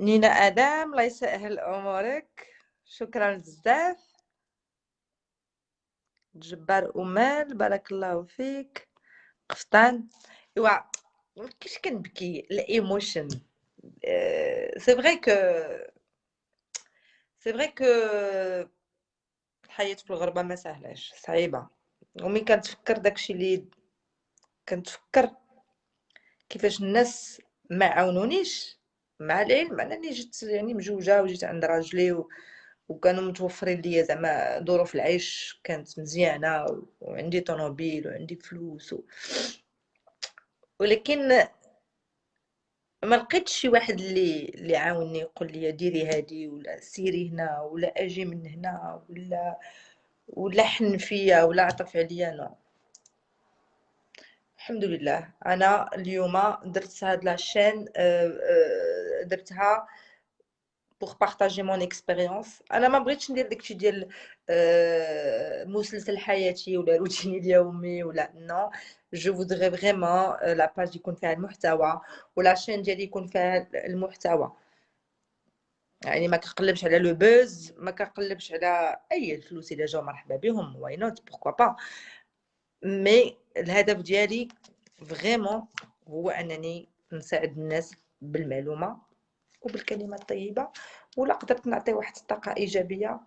نينا ادم الله يسهل امورك، شكرا بزاف. جبار امال بارك الله فيك. قفطان ايوا كيفاش كنبكي الايموشن. سي فري كو الحياة في الغربة ما سهلاش، صعيبة. ومن كنتفكر داكشي اللي كنتفكر كيفاش الناس ما عاونونيش، مع العلم انني جيت يعني مجوجة وجيت عند راجلي وكانوا متوفرين ليا زعما ظروف العيش كانت مزيانة وعندي طوموبيل وعندي فلوس ولكن ما لقيتش شي واحد اللي عاونني يقول لي ديري هادي ولا سيري هنا ولا اجي من هنا ولا حن فيا ولا عطف عليا. نو الحمد لله انا اليوم درت هاد لاشين درتها بوغ بارطاجي مون اكسبيريونس. انا ما بغيتش ندير داكشي ديال مسلسل حياتي ولا روتيني اليومي ولا نو. جو فودغي فريمون لا باج يكون فيها المحتوى ولا شين ديالي يكون فيها المحتوى، يعني ما كنقلبش على لو بوز، ما كنقلبش على اي الفلوس الا جاو مرحبا بهم واي نوت بوركوا با. مي الهدف ديالي فريمون هو انني نساعد الناس بالمعلومه وبالكلمه الطيبه، ولا قدرت نعطي واحد الطاقه ايجابيه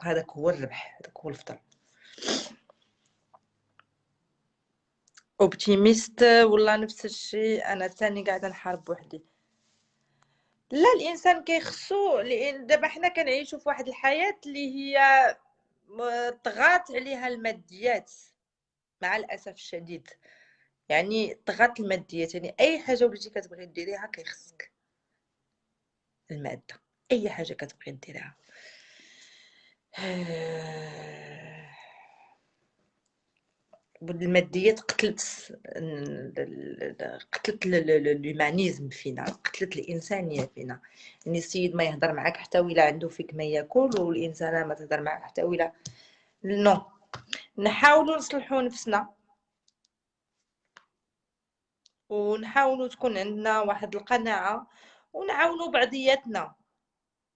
هذاك هو الربح، هذاك هو الفضل. اوبتيميست والله نفس الشيء، انا ثاني قاعده نحارب بوحدي. لا الانسان كيخصو، لان دابا حنا كنعيشوا في واحد الحياه اللي هي طغات عليها الماديات مع الاسف الشديد. يعني طغات الماديات، يعني اي حاجه وليتي كتبغي ديريها كيخصك الماده، اي حاجه كتبغي ديريها. الماديات قتلت الهيومانيزم فينا، قتلت الانسانيه فينا. يعني السيد ما يهضر معاك حتى ولا عنده فيك ما ياكل، والانسانه ما تهضر معاك حتى ولا نو. نحاولوا نصلحوا نفسنا ونحاولوا تكون عندنا واحد القناعة ونعاونوا بعضياتنا.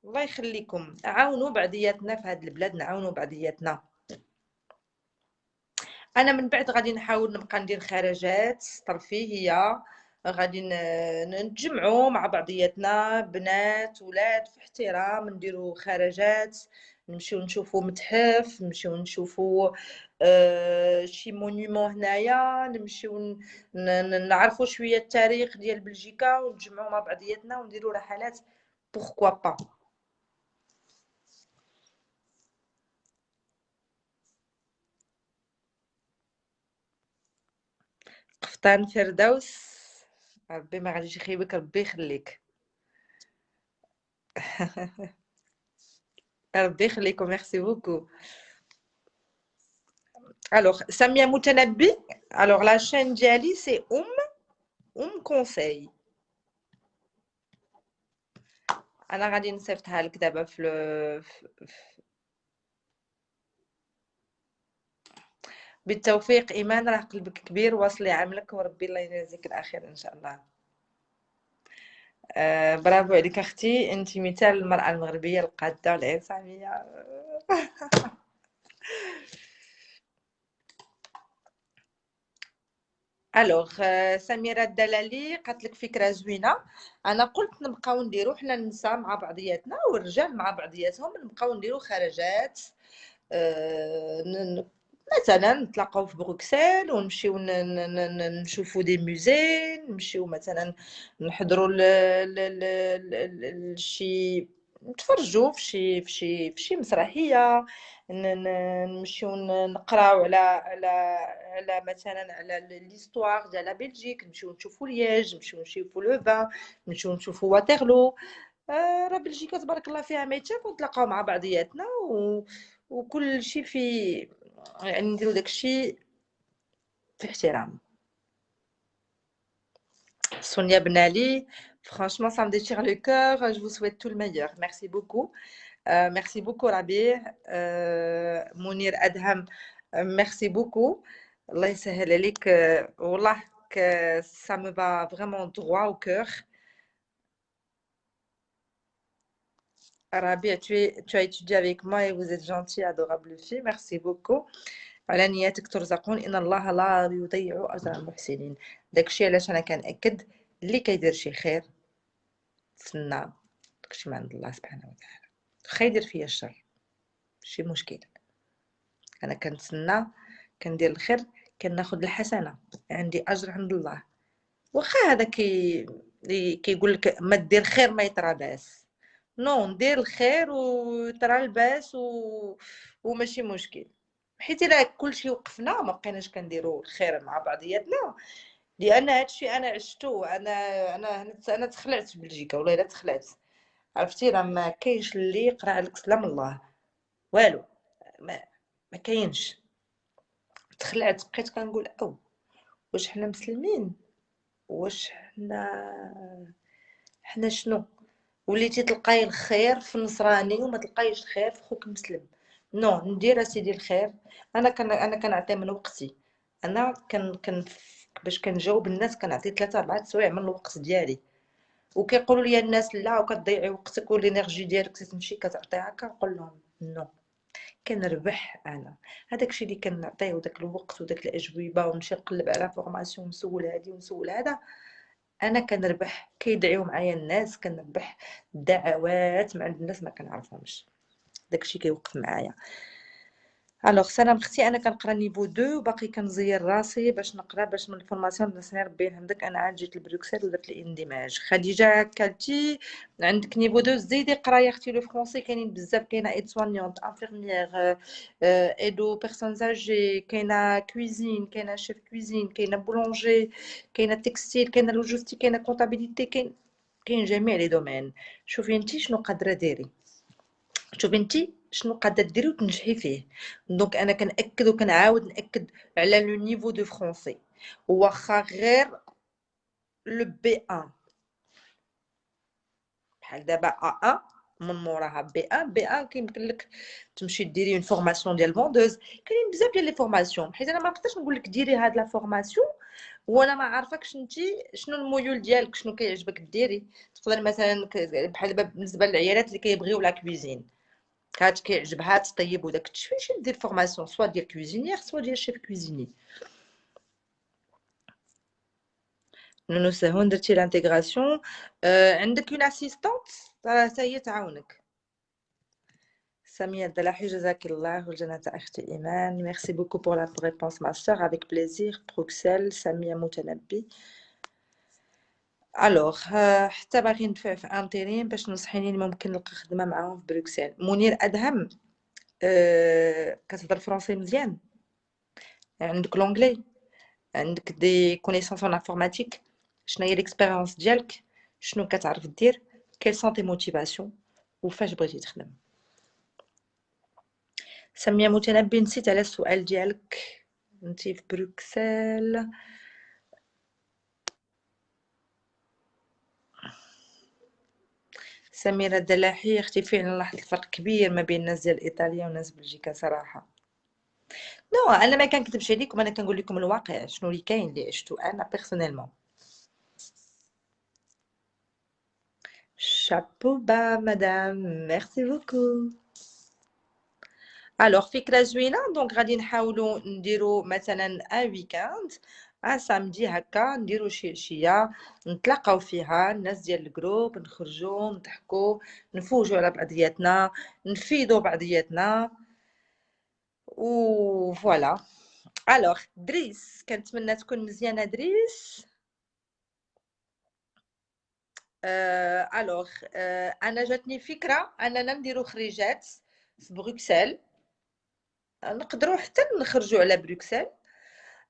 الله يخليكم، عاونوا بعضياتنا في هاد البلاد، نعاونوا بعضياتنا. انا من بعد غادي نحاول نبقى ندير خرجات ترفيهيه، غادي نتجمعوا مع بعضياتنا بنات ولاد في احترام، نديروا خرجات، نمشيو نشوفوا متحف، نمشيو نشوفوا شي مونيمون هنايا، نمشيو نعرفوا شويه التاريخ ديال بلجيكا، ونتجمعوا مع بعضياتنا ونديروا رحلات. بوركوا با. قفطان فردوس، ربي ما غاديش يخيبك، ربي يخليك. ربي يخليكم، ميرسي بوكو. الوغ سامية متنبي، الوغ لا شين ديالي سي كونساي. انا غادي نصيفطها لك دابا بالتوفيق ايمان، راه قلبك كبير، واصلي عملك وربي الله يجازيك الاخير ان شاء الله. برافو عليك اختي، انت مثال المرأة المغربية القادة والإنسانية. الوغ سميرة الدلالي قالت لك فكرة زوينة. انا قلت نبقاو نديرو حنا النساء مع بعضياتنا والرجال مع بعضياتهم، نبقاو نديرو خرجات. آه، ن- ن- مثلا نتلاقاو في بروكسل ونمشيو نشوفوا دي موزي، نمشيو مثلا نحضروا شي، نتفرجوا في شي مسرحيه، نمشيو نقراو على مثلا على ليستوار ديال لا بلجيك، نمشيو نشوفوا لياج، نمشيو لو فان، نمشيو نشوفوا واترلو. راه بلجيكا تبارك الله فيها ما يتشاف، ونتلاقاو مع بعضياتنا وكل شيء يعني نديرو داكشي في احترام. Sonia Benali, franchement, ça me déchire le cœur. Je vous souhaite tout le meilleur. Merci beaucoup. Merci beaucoup, Rabi. Mounir Adham, merci beaucoup. Allah يسهل عليك. والله que ça me va vraiment droit au cœur. Rabi, tu as étudié avec moi et vous êtes gentil, adorable fille. Merci beaucoup. على نياتك ترزقون إن الله لا يضيع أجر المحسنين. داكشي علاش أنا كنأكد اللي كيدير شي خير تسنى داكشي من عند الله سبحانه وتعالى، واخا يدير فيا الشر ماشي مشكل، انا كنتسنى كندير الخير، كناخد الحسنه، عندي اجر عند الله. واخا هذا كيقول لك ما دير خير ما يطرى باس، نو ندير الخير ويطرى الباس وماشي مشكل. حيت الا كلشي وقفنا ما بقيناش كنديروا الخير مع بعضياتنا، لان هادشي انا عشتو. انا تخلعت في بلجيكا، والله الا تخلعت. عرفتي راه ما كاينش اللي يقرا عليك سلام الله، والو، ما, ما كاينش. تخلعت، بقيت كنقول واش حنا مسلمين؟ واش حنا شنو؟ وليتي تلقاي الخير في النصراني وما تلقايش الخير في خوك المسلم. نو ندير اسيدي الخير. انا كنعطي من وقتي. انا باش كنجاوب الناس كنعطي 3 4 سوايع من الوقت ديالي. وكيقولوا لي الناس لا وكتضيعي وقتك والانرجي ديالك تمشي كتعطيها، كنقول لهم نو، كنربح انا هذاك الشيء اللي كنعطيه وداك الوقت وداك الاجوبه ونمشي نقلب على فورماسيون نسول هادي ونسول هذا. انا كنربح، كيدعيو معايا الناس كنربح دعوات مع الناس ما كنعرفهمش، داك الشيء كيوقف معايا. الوغ سلام اختي، انا كنقرا نيفو 2 وباقي كنزير راسي باش نقرا، باش من الفورماسيون نسني ربي يحمدك. انا عاد جيت لبروكسل ودرت الاندماج. خديجه كالتي عندك نيفو 2 زيدي قرايه اختي لو فرونسي، كاينين بزاف، كاينه ايد سوانيونت، انفيرميير، ايدو بيرسونز اجي، كاينه كويزين، كاينه شيف كويزين، كاينه بولونجي، كاينه تكستيل، كاينه لوجيستيك، كاينه كونطابيليتي، كاين جميع لي دومين. شوفي انت شنو قادره ديري، شوفي انت شنو قادره ديري وتنجحي فيه. دونك انا كنأكد وكنعاود نأكد على لو نيفو دو فرونسي، واخا غير لو بي 1 بحال دابا A1 من موراها بي 1 كيمكن لك تمشي ديري اون فورماسيون ديال فوندوز. كاينين بزاف ديال لي فورماسيون، حيت انا ما نقدرش نقول لك ديري هاد لا فورماسيون وانا ما عارفاكش انت شنو الميول ديالك، شنو كيعجبك ديري. تقدر مثلا بحال دابا بالنسبه للعيالات اللي كيبغيو لا كويزين، كانت كيعجبها تطيب وداك الشيء، شي دير فورماسيون سوا ديال كويزينيير سوا ديال شيف كويزيني. نونو سهون درتي لانتيغراسيون. عندك اون اسيستانت حتى هي تعاونك. سمية الدلاحي جزاك الله والجنة أختي إيمان. ميرسي بوكو بور لا ريبونس ما سور افيك بليزير. بروكسل سمية متنبي. الوغ حتى باغي ندفع في انتريم باش نصحيني ممكن نلقى خدمة معاهم في بروكسل. منير أدهم كتهضر فرونسي مزيان، عندك لونجلي، عندك دي كونيسونس ان انفورماتيك، شنو هي ليكسبيريونس ديالك، شنو كتعرف دير، كيل سون تي موتيفاسيون، وفاش بغيتي تخدم. سمية متنبي نسيت على السؤال ديالك. انتي في بروكسل. سميرة الدلاحي اختي فعلا لاحظت الفرق كبير ما بين الناس ديال ايطاليا والناس بلجيكا صراحه. نو انا ما كنكذبش عليكم، انا كنقول لكم الواقع شنو اللي كاين اللي عشتو انا بيرسونيلمون. شابو با مدام ميرسي بوكو. الوغ فكره زوينه. دونك غادي نحاولوا نديروا مثلا ان ويكاند، ان سامدي هكا نديروا شي عشيه نتلاقاو فيها الناس ديال الجروب، نخرجوا نضحكوا نفوجوا على بعضياتنا نفيدوا بعضياتنا و فوالا. الوغ دريس كنتمنى تكون مزيانه دريس. الوغ انا جاتني فكره اننا نديروا خريجات في بروكسل، نقدروا حتى نخرجوا على بروكسل،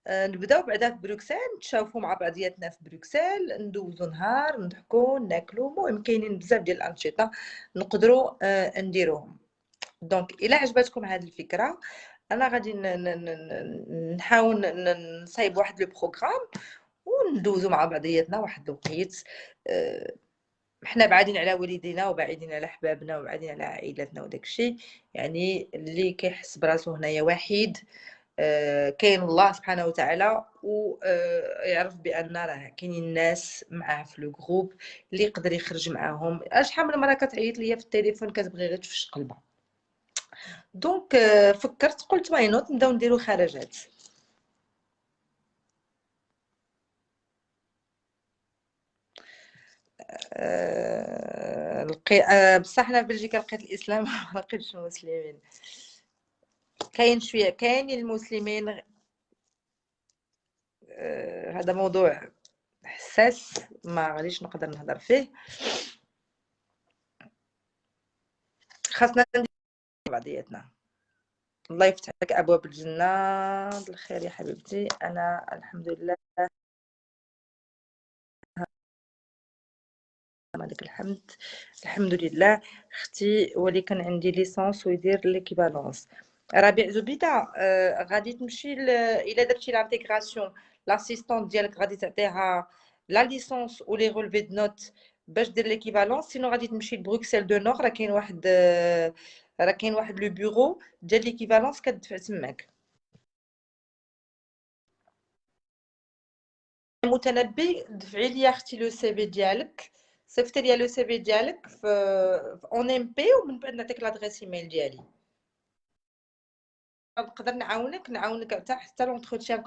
نبداو بعدا في بروكسل نتشافوا مع بعضياتنا في بروكسل ندوزو نهار نضحكوا ناكلوا. المهم كاينين بزاف ديال الانشطه نقدروا نديروهم. دونك الا عجبتكم هذه الفكره انا غادي نحاول نصايب واحد لو بروغرام وندوزو مع بعضياتنا واحد الوقيت. حنا بعادين على والدينا وبعيدين على حبابنا وبعيدين على عائلاتنا وداك الشيء، يعني اللي كيحس براسو هنايا وحيد كاين الله سبحانه وتعالى ويعرف بان راه كاينين ناس معاه في لو جروب اللي يقدر يخرج معاهم. شحال من مره كتعيط ليا في التليفون كتبغي غير تفش قلبها. دونك فكرت قلت واي نوت نبداو نديرو خرجات. بصح حنا في بلجيكا لقيت الاسلام ما لقيتش المسلمين. كاين شويه كاين المسلمين. هذا موضوع حساس ما غاديش نقدر نهضر فيه. خاصنا ندير بعضياتنا. الله يفتح لك ابواب الجنه بالخير يا حبيبتي. انا الحمد لله لك الحمد. الحمد لله اختي، ولكن عندي ليسونس ويدير ليكيفالونس. ربيع زبيده غادي تمشي الا درتي لانتيغراسيون لاسيستونت ديالك غادي تعطيها لا ليسونس ولي رولفي دو نوت باش دير ليكيفالونس. سينو غادي تمشي لبروكسل دو نور، راه كاين واحد لو بيرو ديال ليكيفالونس كتدفع تماك. متنبي دفعي لي اختي لو سي في ديالك، صيفطي لي لو سي في ديالك في اون ام بي ومن بعد نعطيك لادريس ايميل ديالي. نقدر نعاونك حتى l'entretien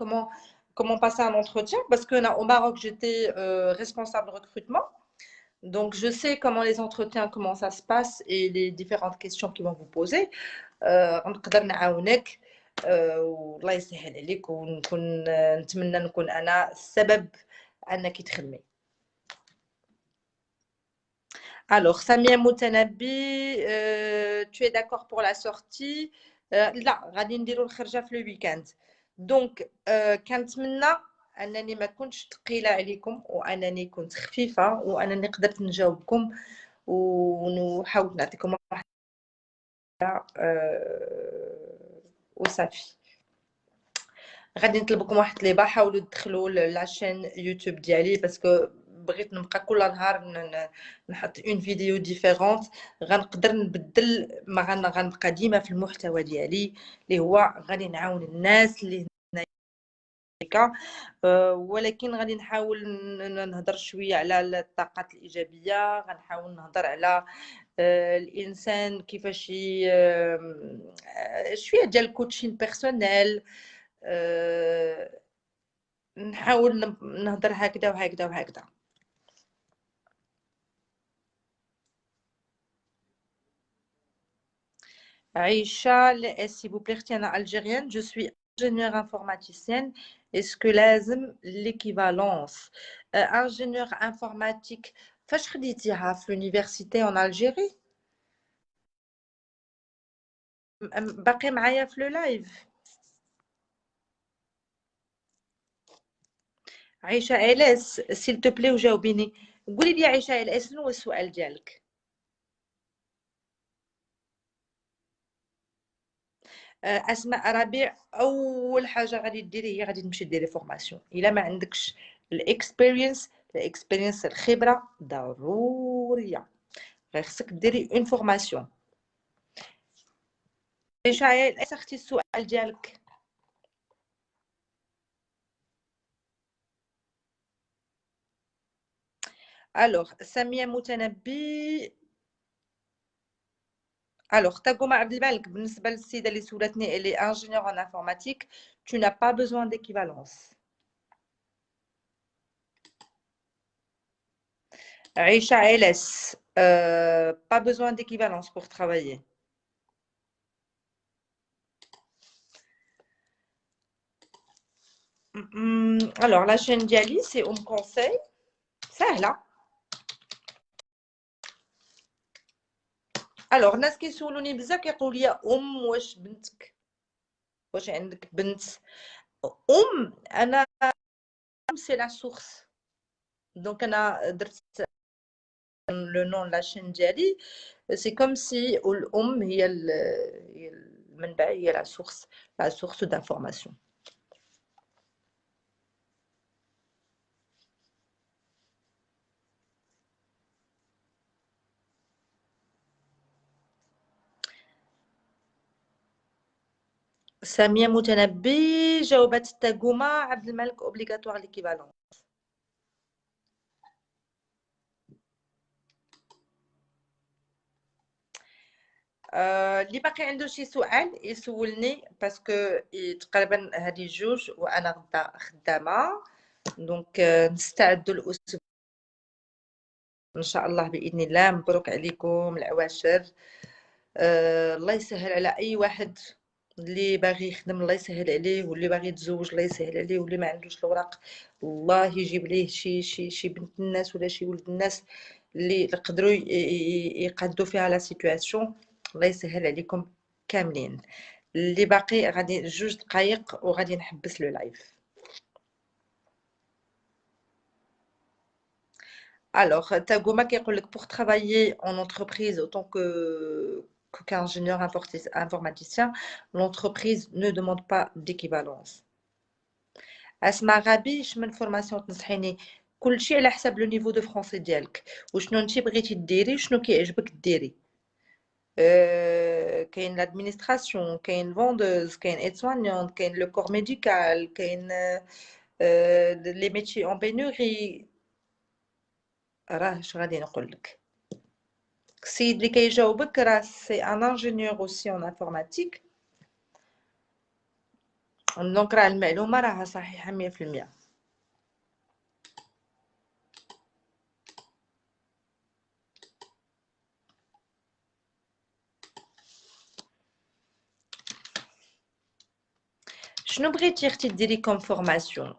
comment passer un entretien parce que au Maroc j'étais responsable de recrutement, donc je sais comment les entretiens, comment ça se passe et les différentes questions qu'ils vont vous poser. نقدر نعاونك والله يسهل عليك ونكون نتمنى نكون انا السبب انك تخدمي. Alors, Samia Moutanabi, tu es d'accord pour la sortie? لا غادي نديرو الخرجه في لو ويكاند. دونك كنتمنى انني ما كنتش ثقيله عليكم وانني كنت خفيفه وانني قدرت نجاوبكم ونحاول نعطيكم واحد وصافي. غادي نطلبكم واحد ليبا حاولوا تدخلوا لاشين يوتيوب ديالي باسكو بغيت نبقى كل نهار نحط اون فيديو ديفيرونت. غنقدر نبدل ما غنبقى ديما في المحتوى ديالي اللي هو غادي نعاون الناس اللي ولكن غادي نحاول نهضر شويه على الطاقات الايجابيه، غنحاول نهضر على الانسان كيفاش شويه ديال الكوتشين بيرسونيل. نحاول نهضر هكذا وهكذا وهكذا. Aïcha, s'il vous plaît, اختي أنا algérienne, je suis ingénieure informaticienne. Est-ce que لازم l'équivalence ingénieur informatique فاش خديتيها في l'université en Algérie؟ باقي معايا في لو لايف؟ عيشة إلاس سيل تو بلي وجاوبيني، قولي لي عيشة إلاس شنو هو السؤال ديالك؟ اسماء ربيع، اول حاجه غادي ديري هي غادي تمشي ديري فورماسيون. الا ما عندكش الاكسبيرينس الخبره ضروريه، غير خصك ديري اون فورماسيون. شايل اختي السؤال ديالك؟ الوغ ساميه متنبي. الوغ تاغوما عبد الملك، بالنسبه للسيده اللي سولتني اللي انجينيور ان انفورماتيك tu n'as pas besoin d'équivalence. Aïcha LS, pas besoin d'équivalence pour travailler. Alors, la chaîne Diali, c'est On me conseille. سهلة. الوغ الناس كيسولوني بزاف كيقولوا لي واش بنتك، واش عندك بنت؟ انا سي لا سورس. دونك انا درت لو نون لا شين ديالي سي كوم سي الام هي المنبع، هي لا سورس، لا سورس دانفورماسيون. سامية متنبي جاوبت التاغوما عبد الملك اوبليغاتوار ليكيفالون. اللي باقي عنده شي سؤال يسولني، باسكو تقريبا هذه جوج وانا غدا خدامه. دونك نستعدوا الاسبوع ان شاء الله باذن الله. مبروك عليكم العواشر. الله يسهل على اي واحد اللي باغي يخدم، الله يسهل عليه، واللي باغي يتزوج الله يسهل عليه، واللي ما عندوش الوراق الله يجيب ليه شي بنت الناس ولا شي ولد الناس اللي يقدروا يقادوا فيها لا سيتوياسيون. الله يسهل عليكم كاملين. اللي باقي غادي جوج دقائق وغادي نحبس لو لايف. Alors, Tagoma كيقول لك pour travailler en entreprise autant qu'ingénieur informaticien, l'entreprise ne demande pas d'équivalence. اسمع غبيش من فورماسيون تنصحيني كلشي على حسب لو نيفو دو فرونسي ديالك، وشنو انت بغيتي ديري وشنو كيعجبك ديري. كاين لادمينستراسيون، كاين فوندوز، كاين ايد سوانيونت، كاين لو كور ميديكال، كاين لي ميتي اون بينوري. راه اش غادي نقول لك، السيد اللي كيجاوبك راه سي ان انجينيور اوسي اون انفورماتيك. دونك راه المعلومه راها صحيحه 100%. شنو بغيتي اختي ديري كوم فورماسيون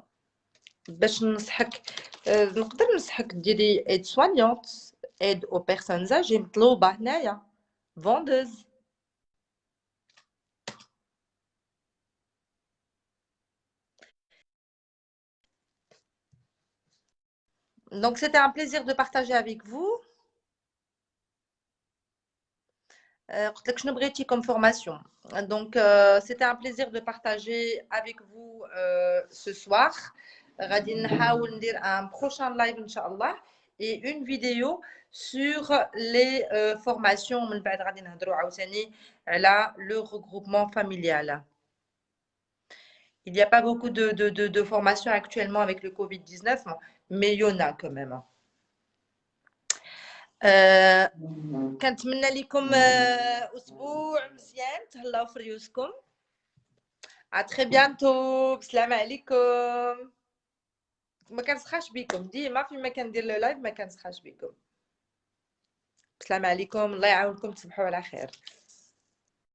باش ننصحك؟ نقدر ننصحك ديري ايد سوانيونت، ايد او بيرسون زاجي، مطلوبه هنايا فوندوز. Donc c'était un plaisir de partager avec vous. قلت لك شنو بغيتي كوم فورماسيون. Donc c'était un plaisir de partager avec vous ce soir. غادي نحاول ندير un prochain live ان شاء الله et une vidéo sur les formations. من بعد غادي نهضروا عاوتاني على le regroupement familial. Il n'y a pas beaucoup de formations actuellement avec le Covid-19, mais il y en a quand même. آه، كنتمنى لكم اسبوع مزيان تهلاو في ريوسكم. à très bientôt. بسلام عليكم. ما كنسخاش بكم ديما فيما كندير لو لايف، ما كنسخاش بكم. بسلام عليكم، الله يعاونكم، تصبحوا على خير.